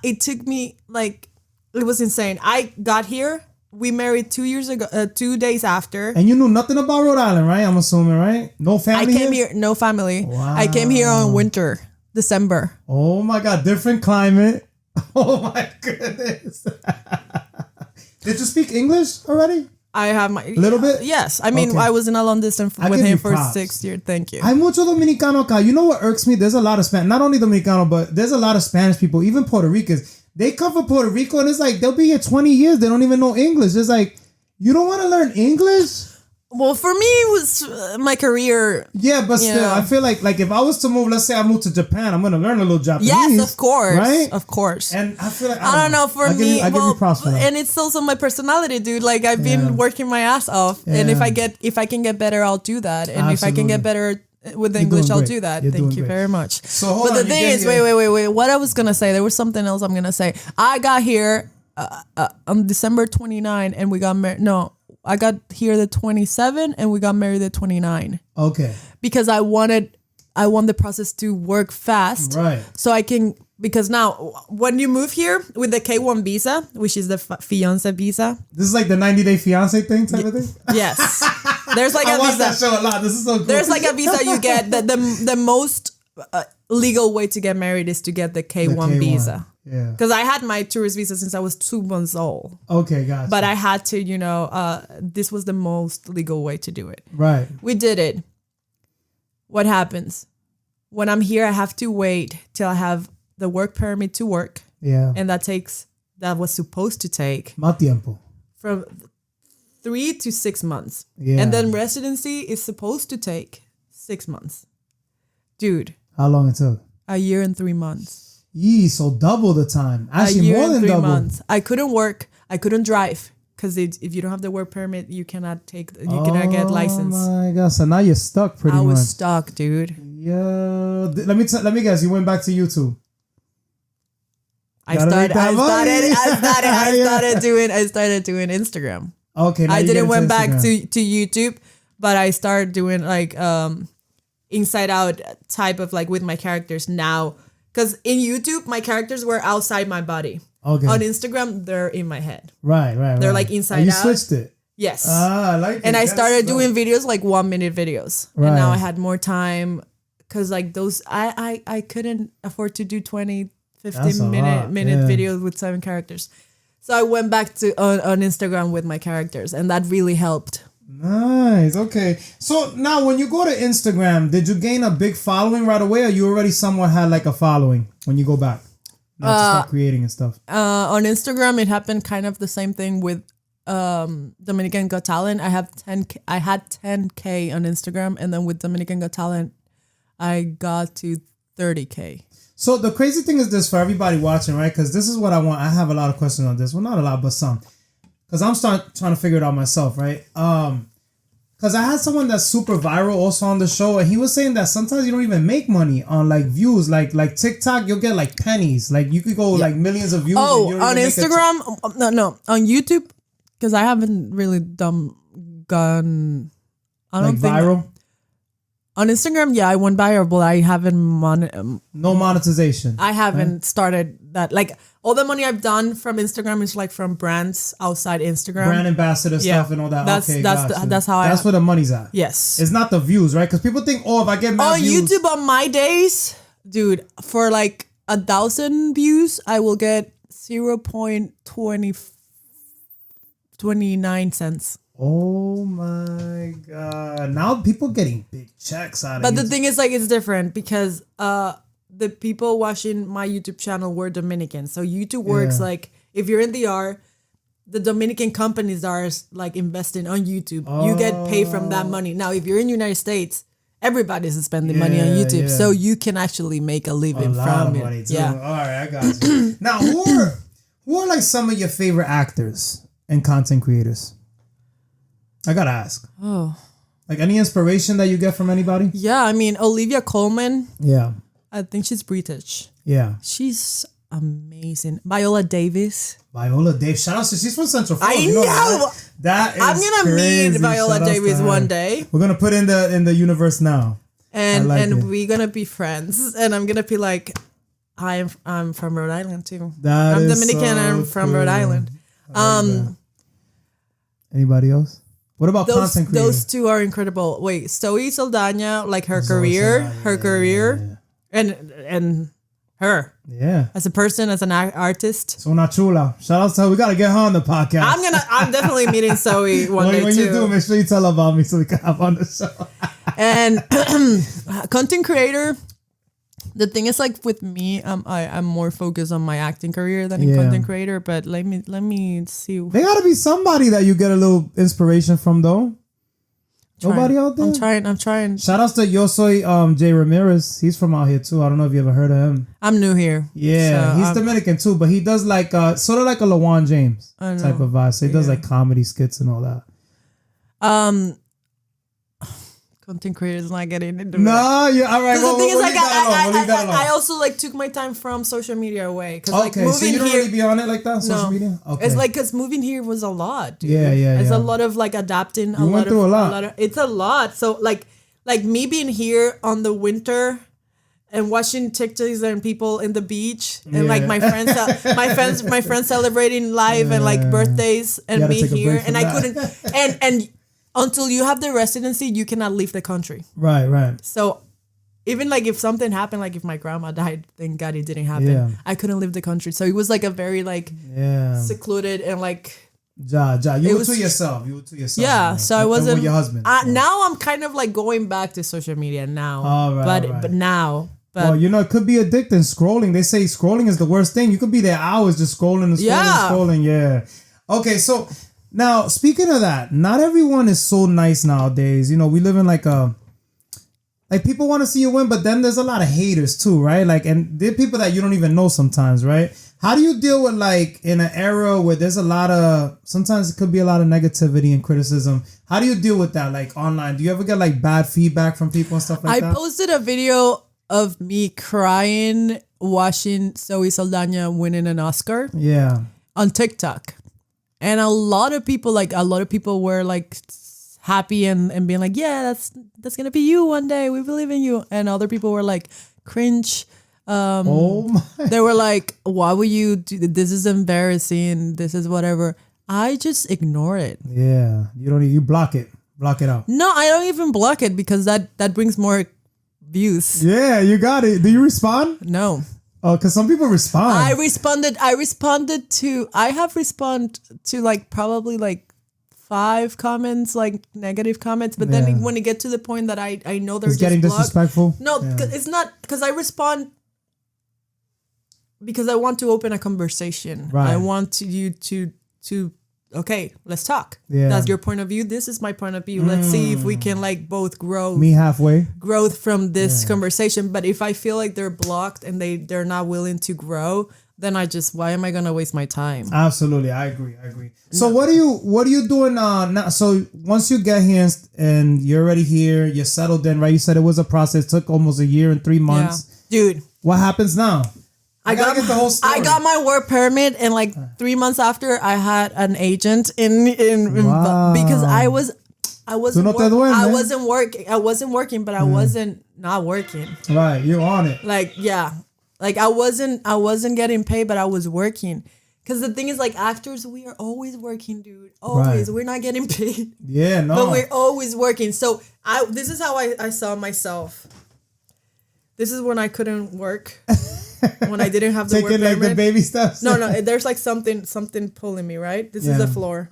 It took me like, it was insane. I got here. We married 2 years ago, 2 days after. And you knew nothing about Rhode Island, right? I'm assuming, right? No family. I came here, no family. Wow. I came here on winter, December. Oh my God, different climate. Oh my goodness. Did you speak English already? I have a little bit? Yes. I mean, I was in a long distance with him for 6 years. Thank you. Hay mucho dominicano acá. You know what irks me? There's a lot of Spanish, not only Dominicano, but there's a lot of Spanish people, even Puerto Ricans. They come from Puerto Rico and it's like, they'll be here 20 years. They don't even know English. It's like, you don't want to learn English? Well, for me, it was my career. Yeah, but still, I feel like if I was to move, let's say I moved to Japan, I'm going to learn a little Japanese. Yes, of course. Right? Of course. And I feel like, I don't know, for me, I give you props for that. And it's also my personality, dude. Like, I've been working my ass off. Yeah. And if I can get better, I'll do that. And if I can get better with English, I'll do that. Thank you very much. So but the thing is, wait. What I was going to say, there was something else I'm going to say. I got here on December 29 and we got married. No. I got here the 27 and we got married the 29. Okay. Because I want the process to work fast. Right. So I can, because now when you move here with the K1 visa, which is the fiance visa. This is like the 90-day fiance thing type of thing? Yes. There's like I watch that show a lot. This is so cool. There's like a visa you get. The most legal way to get married is to get the K1 visa. Yeah. Because I had my tourist visa since I was 2 months old. Okay, gotcha. But I had to, this was the most legal way to do it. Right. We did it. What happens? When I'm here, I have to wait till I have the work permit to work. Yeah. And that was supposed to take. Más tiempo. From 3 to 6 months. Yeah. And then residency is supposed to take 6 months. Dude. How long it took? A year and 3 months. So double the time. Actually, more than double. Months. I couldn't work. I couldn't drive because if you don't have the work permit, you cannot get license. Oh my god! So now you're stuck pretty much. I was stuck, dude. Yeah. Let me guess. You went back to YouTube. I started doing Instagram. Okay. I didn't went back to YouTube, but I started doing like inside out type of like with my characters now. Because in YouTube, my characters were outside my body. Okay. On Instagram, they're in my head. Right. They're like inside out. You switched it. Yes. I like it. And I started doing videos like 1 minute videos. Right. And now I had more time because like those, I couldn't afford to do 20, 15 minute videos with 7 characters. So I went back to on Instagram with my characters and that really helped. Nice. Okay. So now when you go to Instagram, did you gain a big following right away or you already somewhat had like a following when you go back? Not to start creating and stuff. On Instagram, it happened kind of the same thing with Dominican Got Talent. I had 10K on Instagram, and then with Dominican Got Talent, I got to 30K. So the crazy thing is this for everybody watching, right? Because this is what I want. I have a lot of questions on this. Well, not a lot, but some. Because I'm trying to figure it out myself, right? Because I had someone that's super viral also on the show, and he was saying that sometimes you don't even make money on like views, like TikTok, you'll get like pennies, like you could go like millions of views. Oh, on Instagram, no, on YouTube, because I haven't really gone. I don't think viral. On Instagram, yeah, I went viral, but I haven't no monetization. I haven't started that. Like all the money I've done from Instagram is like from brands outside Instagram, brand ambassador stuff and all that. That's where the money's at. Yes, it's not the views, right? Because people think, oh, if I get on YouTube on my days, dude, for like 1,000 views, I will get 0.29 cents. Oh my god! Now people getting big checks out of it. But the thing is, like, it's different because the people watching my YouTube channel were Dominican. So YouTube works like if you're in the R, the Dominican companies are like investing on YouTube. You get paid from that money. Now, if you're in the United States, everybody's spending money on YouTube, so you can actually make a living from it. Money too. Yeah. All right, I got you. Now, who are like some of your favorite actors and content creators? I gotta ask. Oh. Like any inspiration that you get from anybody? Yeah, I mean, Olivia Colman. Yeah. I think she's British. Yeah. She's amazing. Viola Davis. Shout out to she's from Central Florida. I know. That is I'm gonna meet Viola Davis one day. We're gonna put in the universe now. And we're gonna be friends. And I'm gonna be like, I'm from Rhode Island too. I'm Dominican and I'm from Rhode Island. Anybody else? What about content creators? Those two are incredible. Wait, Zoe Saldana, like her career, and her. Yeah. As a person, as an artist. So una chula. Shout out to her. We gotta get her on the podcast. I'm definitely meeting Zoe one day when too. You do, make sure you tell her about me so we can have on the show. And content creator. The thing is, like with me, I'm more focused on my acting career than a content creator. But let me see. There gotta be somebody that you get a little inspiration from, though. Nobody out there. I'm trying. Shout outs to Yo Soy Jay Ramirez. He's from out here too. I don't know if you ever heard of him. I'm new here. Yeah, so he's Dominican too, but he does like sort of like a LaJuan James type of vibe. So he does like comedy skits and all that. Content creators not getting into no, yeah, all right. Well, the thing is, like, I also like took my time from social media away. Okay, so you don't really be on it like that, social media. Okay, it's like because moving here was a lot. Dude. Yeah. It's a lot of like adapting. You went through a lot. It's a lot. So like me being here on the winter and watching TikToks and people in the beach and like my friends, my friends celebrating live and like birthdays and me here, and I couldn't and. Until you have the residency, you cannot leave the country. Right. So even like if something happened, like if my grandma died, thank God it didn't happen. I couldn't leave the country. So it was like a very like secluded and like... You were to yourself. Yeah, so I wasn't... with your husband. Now I'm kind of like going back to social media now. But now... Well, it could be addicting. Scrolling. They say scrolling is the worst thing. You could be there hours just scrolling and scrolling. Yeah. Okay, so... Now, speaking of that, not everyone is so nice nowadays. We live in like people want to see you win, but then there's a lot of haters too, right? Like, and there are people that you don't even know sometimes, right? How do you deal with like in an era where there's sometimes it could be a lot of negativity and criticism? How do you deal with that like online? Do you ever get like bad feedback from people and stuff like that? I posted a video of me crying watching Zoe Saldana winning an Oscar. Yeah. On TikTok. And a lot of people were like happy and being like, yeah, that's gonna be you one day. We believe in you. And other people were like, cringe. Oh my. They were like, why would you do this? Is embarrassing. This is whatever. I just ignore it. Yeah. You block it. Block it out. No, I don't even block it because that brings more views. Yeah, you got it. Do you respond? No. Oh, because some people respond. I have responded to like probably like 5 comments, like negative comments. But then when it get to the point that I know they're it's just getting blocked, disrespectful. No, it's not, because I respond because I want to open a conversation. Right. I want you to okay, let's talk. Yeah. That's your point of view. This is my point of view. Let's see if we can like both grow. Me halfway. Growth from this conversation. But if I feel like they're blocked and they're not willing to grow, then why am I gonna waste my time? Absolutely, I agree. So what are you doing now? So once you get here and you're already here, you're settled in, right? You said it was a process. It took almost a year and 3 months. Yeah. Dude. What happens now? I got the whole story. I got my work permit, and like 3 months after, I had an agent in because I wasn't working, but I wasn't not working. Right, you're on it. Like I wasn't getting paid, but I was working. Because the thing is, like, actors, we are always working, dude. Always. Right. We're not getting paid. Yeah, no. But we're always working. So this is how I saw myself. This is when I couldn't work. When I didn't have the work permit. Taking like the baby steps. No. There's like something pulling me, right? This is the floor.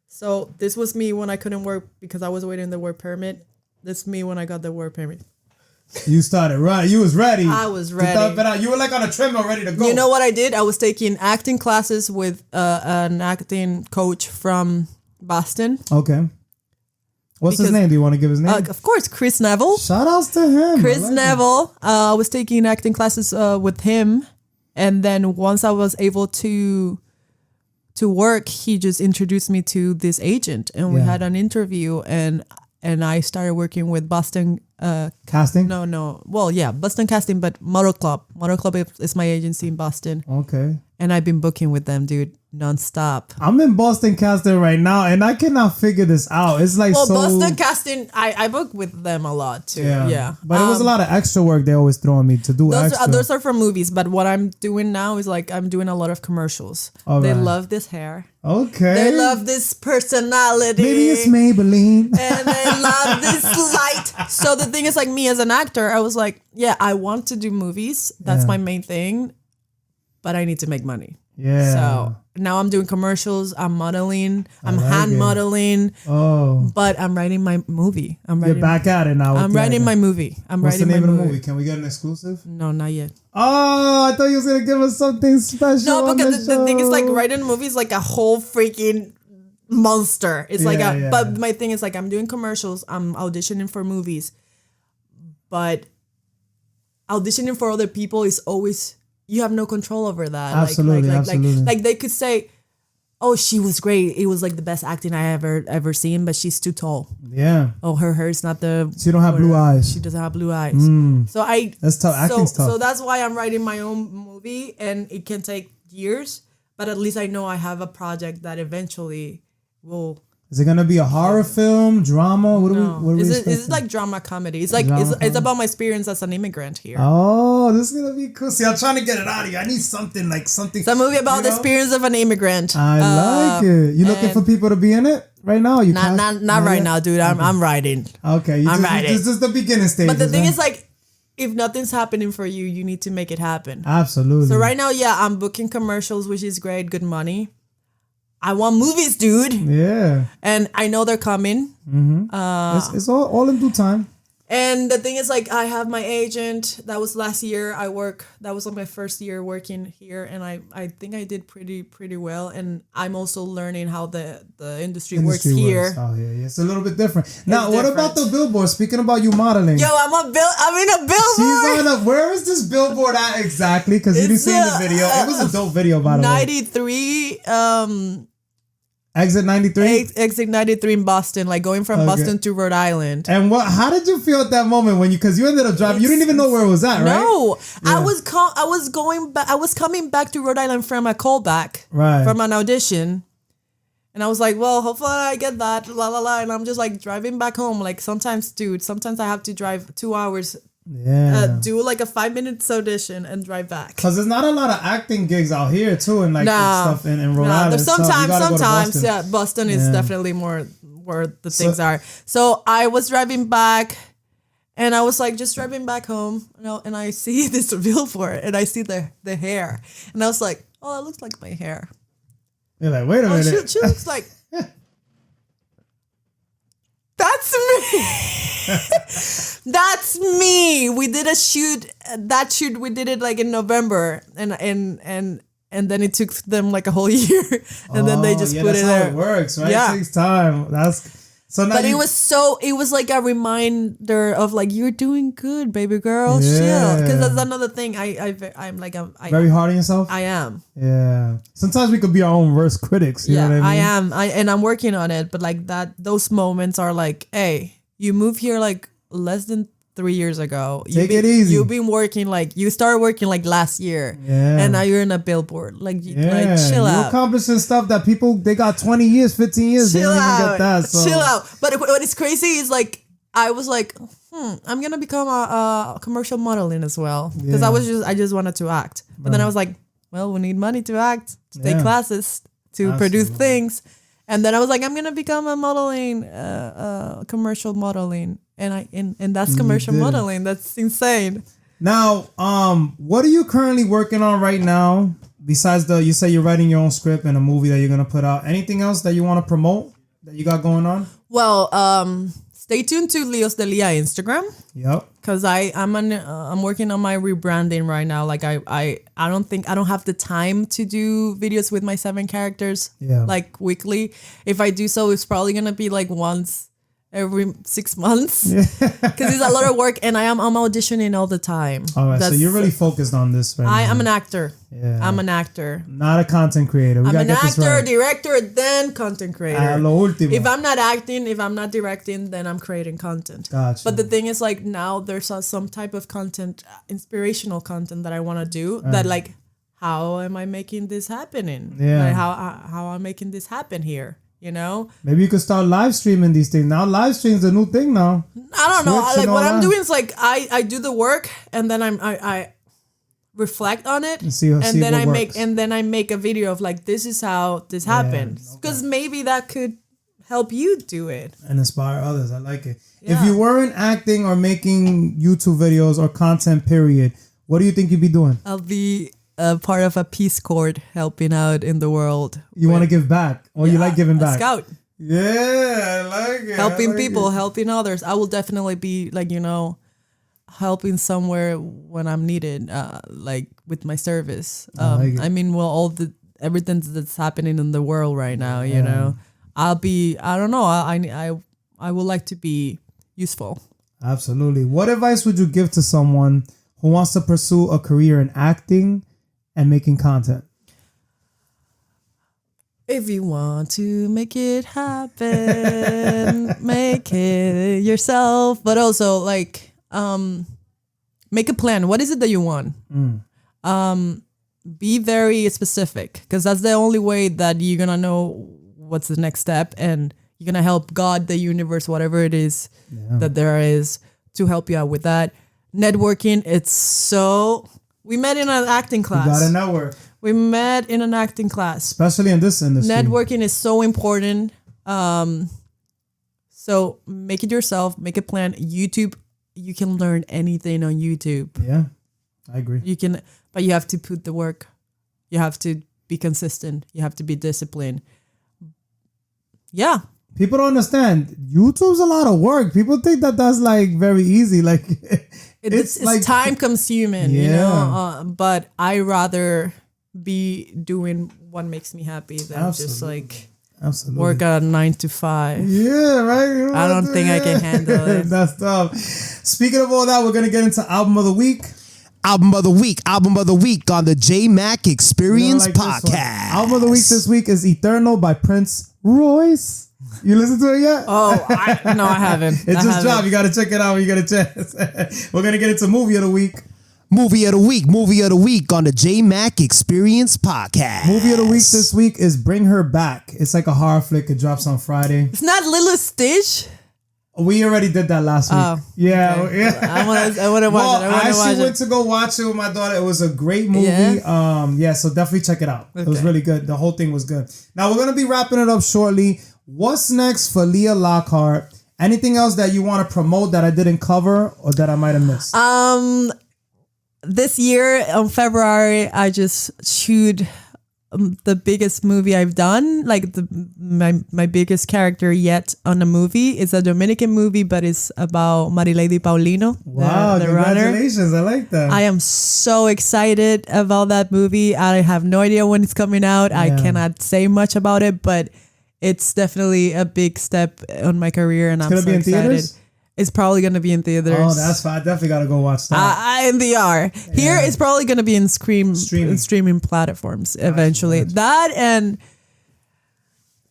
So this was me when I couldn't work because I was waiting the work permit. This is me when I got the work permit. You started right. You was ready. I was ready. You were like on a treadmill ready to go. You know what I did? I was taking acting classes with an acting coach from Boston. Okay. What's his name? Do you want to give his name? Of course, Chris Neville. Shout outs to him. Chris Neville. I was taking acting classes with him. And then once I was able to work, he just introduced me to this agent. And we had an interview. And I started working with Boston... casting? No. Well, yeah, Boston Casting, but Motor Club. Motor Club is my agency in Boston. Okay. And I've been booking with them, dude, nonstop. I'm in Boston Casting right now, and I cannot figure this out. It's like Boston Casting, I book with them a lot too. Yeah. But it was a lot of extra work they always throwing me to do. Those are for movies, but what I'm doing now is like I'm doing a lot of commercials. They love this hair. Okay. They love this personality. Maybe it's Maybelline. And they love this light. So the thing is, like, me as an actor, I was like, yeah, I want to do movies. That's my main thing. But I need to make money. Yeah. So now I'm doing commercials. I'm modeling. I'm hand modeling. Oh. But I'm writing my movie. You're back at it now. I'm writing my movie. What's the name of the movie? Can we get an exclusive? No, not yet. Oh, I thought you was gonna give us something special. No, because the thing is, like, writing a movie is like a whole freaking monster. It's but my thing is, like, I'm doing commercials. I'm auditioning for movies. But auditioning for other people is always... You have no control over that. Absolutely, absolutely. Like they could say, "Oh, she was great. It was like the best acting I ever seen, but she's too tall." Yeah. Oh, her hair's not the. She don't have blue eyes. She doesn't have blue eyes. So That's tough. Acting's tough. So that's why I'm writing my own movie, and it can take years, but at least I know I have a project that eventually will. Is it gonna be a horror film, drama? What are we It's like drama comedy. It's like it's about my experience as an immigrant here. Oh, this is gonna be cool. See, I'm trying to get it out of you. I need something. It's a movie about the experience of an immigrant. I like it. You looking for people to be in it right now? Not right now, dude. I'm writing. Okay, I'm writing. This is the beginning stage. But the thing is, like, if nothing's happening for you, you need to make it happen. Absolutely. So right now, I'm booking commercials, which is great, good money. I want movies, dude. Yeah. And I know they're coming. Mm-hmm. It's all in due time. And the thing is, like, I have my agent. That was last year. That was like my first year working here, and I think I did pretty well. And I'm also learning how the industry works here. Oh yeah, it's a little bit different. Now, what about the billboard? Speaking about you modeling. Yo, I'm in a billboard. She's on a. Where is this billboard at exactly? Because you didn't see the video. It was a dope video, by the way. 93. Exit 93? Exit 93 in Boston, like going from Boston to Rhode Island. And how did you feel at that moment because you ended up driving? You didn't even know where it was at, right? No, yeah. I was going back. I was coming back to Rhode Island from a callback, right, from an audition, and I was like, well, hopefully I get that, la la la. And I'm just like driving back home. Like sometimes I have to drive 2 hours. Yeah. Do like a 5 minutes audition and drive back. Cause there's not a lot of acting gigs out here too, and like stuff in Rhode Island. There's sometimes, yeah. Boston is definitely more where the things are. So I was driving back, and I was like just driving back home, and I see this billboard, and I see the hair, and I was like, oh, it looks like my hair. You're like, wait a minute. She looks like. That's me. That's me. We did a shoot. That shoot we did it like in November, and then it took them like a whole year, and then they just put it there. That's how it works, right? Yeah. It takes time. So now. But it was like a reminder of like, you're doing good, baby girl. Chill, because that's another thing. I'm very hard on yourself. I am. Yeah. Sometimes we could be our own worst critics. You know what I mean? I am. And I'm working on it. But like those moments are like, hey, you moved here like less than 3 years ago. Take it easy. You've been working you started working like last year. Yeah. And now you're in a billboard. Like chill out. You're accomplishing stuff that people, they got 20 years, 15 years. Chill they don't out. even get that. So. Chill out. But what is crazy is like, I was like, I'm going to become a commercial modeling as well. Because I just wanted to act. But then I was like, well, we need money to act, to take classes, to produce things. And then I was like, I'm gonna become a modeling, commercial modeling, and that's commercial modeling. That's insane. Now, what are you currently working on right now? Besides you say you're writing your own script and a movie that you're gonna put out. Anything else that you want to promote that you got going on? Well, stay tuned to Leos de Lia Instagram. Yep. Cause I'm working on my rebranding right now. Like I don't have the time to do videos with my 7 characters like weekly. If I do so, it's probably gonna be like once every 6 months because it's a lot of work, and I'm auditioning all the time. All right, so you're really focused on this right now. I'm an actor. Yeah. I'm an actor. Not a content creator. I'm an actor, director, then content creator. Lo último. If I'm not acting, if I'm not directing, then I'm creating content. Gotcha. But the thing is, like, now there's some type of content, inspirational content that I want to do that, like, how am I making this happening? Yeah. Like, how I'm making this happen here? You know, maybe you could start live streaming these things. Now live stream's a new thing now. I don't know. Like what I'm doing is like I do the work, and then I reflect on it, and then I make a video of like, this is how this happened, because maybe that could help you do it and inspire others. I like it. Yeah. If you weren't acting or making YouTube videos or content, period, what do you think you'd be doing? I'll be part of a Peace Corps helping out in the world. You want to give back, or you like giving back? Scout. Yeah, I like it. Helping people, helping others. I will definitely be like, helping somewhere when I'm needed, like with my service. I mean, well, everything that's happening in the world right now, you know, I don't know. I would like to be useful. Absolutely. What advice would you give to someone who wants to pursue a career in acting and making content? If you want to make it happen, make it yourself. But also, like, make a plan. What is it that you want? Be very specific, because that's the only way that you're going to know what's the next step, and you're going to help God, the universe, whatever it is that there is, to help you out with that. Networking, we met in an acting class. You gotta network. We met in an acting class. Especially in this industry. Networking is so important. So make it yourself, make a plan. YouTube, you can learn anything on YouTube. Yeah, I agree. But you have to put the work. You have to be consistent. You have to be disciplined. Yeah. people don't understand. YouTube's a lot of work. People think that that's like very easy. Like it's like time consuming, you know. But I rather be doing what makes me happy than just like work at 9 to 5. Yeah, right. I don't think I can handle it. That's tough. Speaking of all that, we're gonna get into album of the week. Album of the week on the Jmack Experience Podcast. Album of the week this week is Eternal by Prince Royce. You listen to it yet? Oh, no, I haven't. It just dropped. You got to check it out when you get a chance. We're going to get into movie of the week. Movie of the week on the Jmack Experience Podcast. Movie of the week this week is Bring Her Back. It's like a horror flick. It drops on Friday. It's not Lilo Stitch? We already did that last week. Oh, yeah. okay. Yeah. I want to watch it. I actually went to go watch it with my daughter. It was a great movie. Yeah? So definitely check it out. Okay. It was really good. The whole thing was good. Now we're going to be wrapping it up shortly. What's next for Lia Lockhart? Anything else that you want to promote that I didn't cover or that I might have missed? This year on February, I just shoot the biggest movie I've done. Like my biggest character yet on a movie. It's a Dominican movie, but it's about Marilady Paulino. Wow, the congratulations. runner. I like that. I am so excited about that movie. I have no idea when it's coming out. I cannot say much about it, but it's definitely a big step on my career, and I'm so excited. Theaters? It's probably going to be in theaters. Oh, that's fine. I definitely got to go watch that. In VR. Here, it's probably going to be in streaming platforms eventually. Gotcha. That and...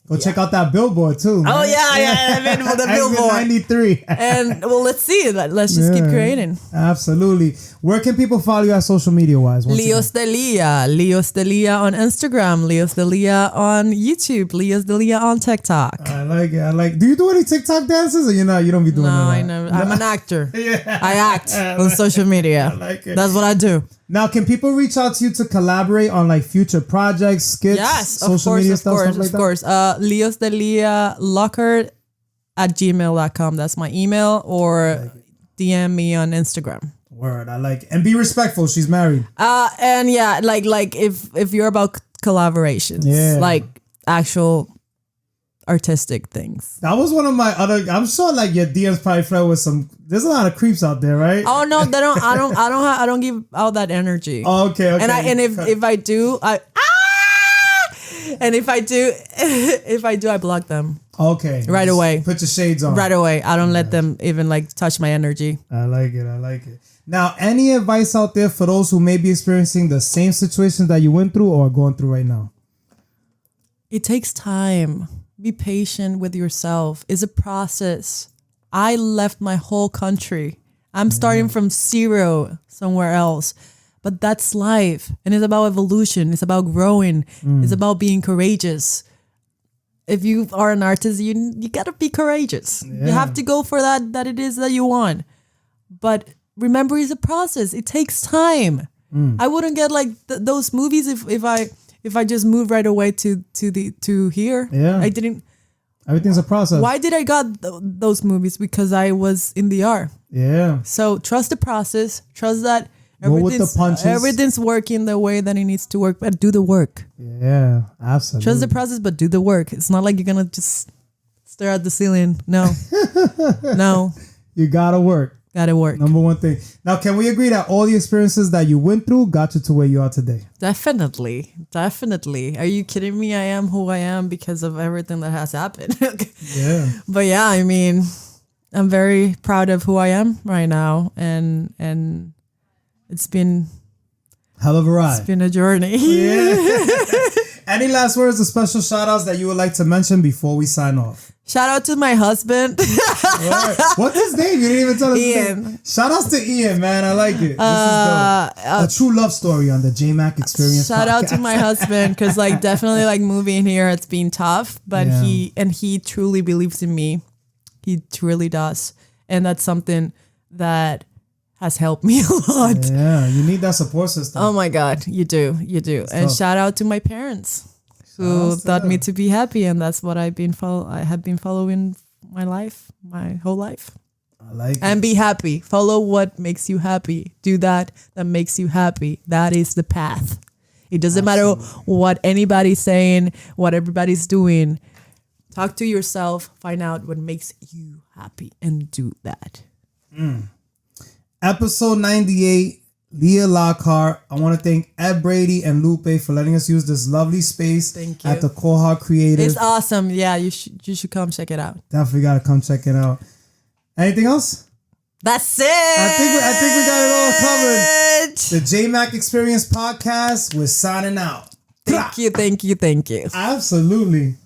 Go check out that billboard too. Man. Oh, yeah. The billboard. 93. And, well, let's see. Let's just keep creating. Absolutely. Where can people follow you at social media-wise? Leos de Lia. Leos de Lia on Instagram. Leos de Lia on YouTube. Leos de Lia on TikTok. I like it. Do you do any TikTok dances or you don't be doing that? No, I never. I'm an actor. I act on social media. I like it. That's what I do. Now, can people reach out to you to collaborate on like future projects, skits, social media stuff like that? Of course. Leos de Lia Lockhart at gmail.com. That's my email, or DM me on Instagram. Word, I like it. And be respectful. She's married. And yeah, like if you're about collaborations, like actual artistic things. That was one of my other. I'm sure like your DMs probably flow with some. There's a lot of creeps out there, right? Oh no, they don't. I don't give out that energy. Oh, okay. And if I do, and if I do, I block them. Okay. Right away. Put your shades on. Right away. I don't let them even like touch my energy. I like it. Now, any advice out there for those who may be experiencing the same situation that you went through or are going through right now? It takes time. Be patient with yourself. It's a process. I left my whole country. I'm starting from zero somewhere else. But that's life. And it's about evolution. It's about growing. It's about being courageous. If you are an artist, you gotta be courageous. Yeah. You have to go for that it is that you want. But remember, it's a process. It takes time. I wouldn't get like those movies if I just moved right away to here. Yeah. I didn't. Everything's a process. Why did I got those movies? Because I was in the art. Yeah. So trust the process. Trust that everything's working the way that it needs to work. But do the work. Yeah, absolutely. Trust the process, but do the work. It's not like you're gonna just stare at the ceiling. No. No. You gotta work. Gotta work. Number one thing. Now, can we agree that all the experiences that you went through got you to where you are today? Definitely. Definitely. Are you kidding me? I am who I am because of everything that has happened. Yeah. But yeah, I mean, I'm very proud of who I am right now. And it's been... hell of a ride. It's been a journey. Yeah. Any last words or special shout outs that you would like to mention before we sign off? Shout out to my husband. Right. What's his name? You didn't even tell us Ian. His name. Shout outs to Ian, man. I like it. This is a true love story on the Jmack Experience Shout podcast. Out to my husband, because like definitely like moving here, it's been tough, but he truly believes in me. He truly does. And that's something that has helped me a lot. Yeah, you need that support system. Oh my God, you do. That's and tough. Shout out to my parents who taught me to be happy, and that's what I have been following my life, my whole life. I like it. And be happy. Follow what makes you happy. Do that makes you happy. That is the path. It doesn't matter what anybody's saying, what everybody's doing. Talk to yourself, find out what makes you happy, and do that. Episode 98, Lia Lockhart. I want to thank Ed Brady and Lupe for letting us use this lovely space Thank you. at the Cohort Creative. It's awesome. Yeah, you should come check it out. Definitely got to come check it out. Anything else? That's it. I think we got it all covered. The Jmack Experience Podcast. We're signing out. Thank you. Absolutely.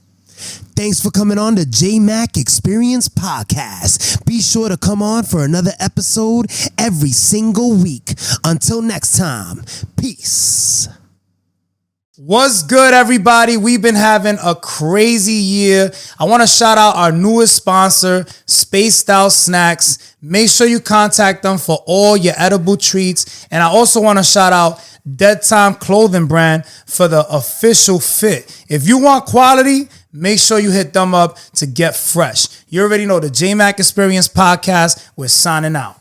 Thanks for coming on the Jmack Experience Podcast. Be sure to come on for another episode every single week. Until next time, peace. What's good, everybody? We've been having a crazy year. I want to shout out our newest sponsor, Spaced Out Snacks. Make sure you contact them for all your edible treats. And I also want to shout out Dead Time Clothing Brand for the official fit. If you want quality, make sure you hit them up to get fresh. You already know the Jmack Experience Podcast. We're signing out.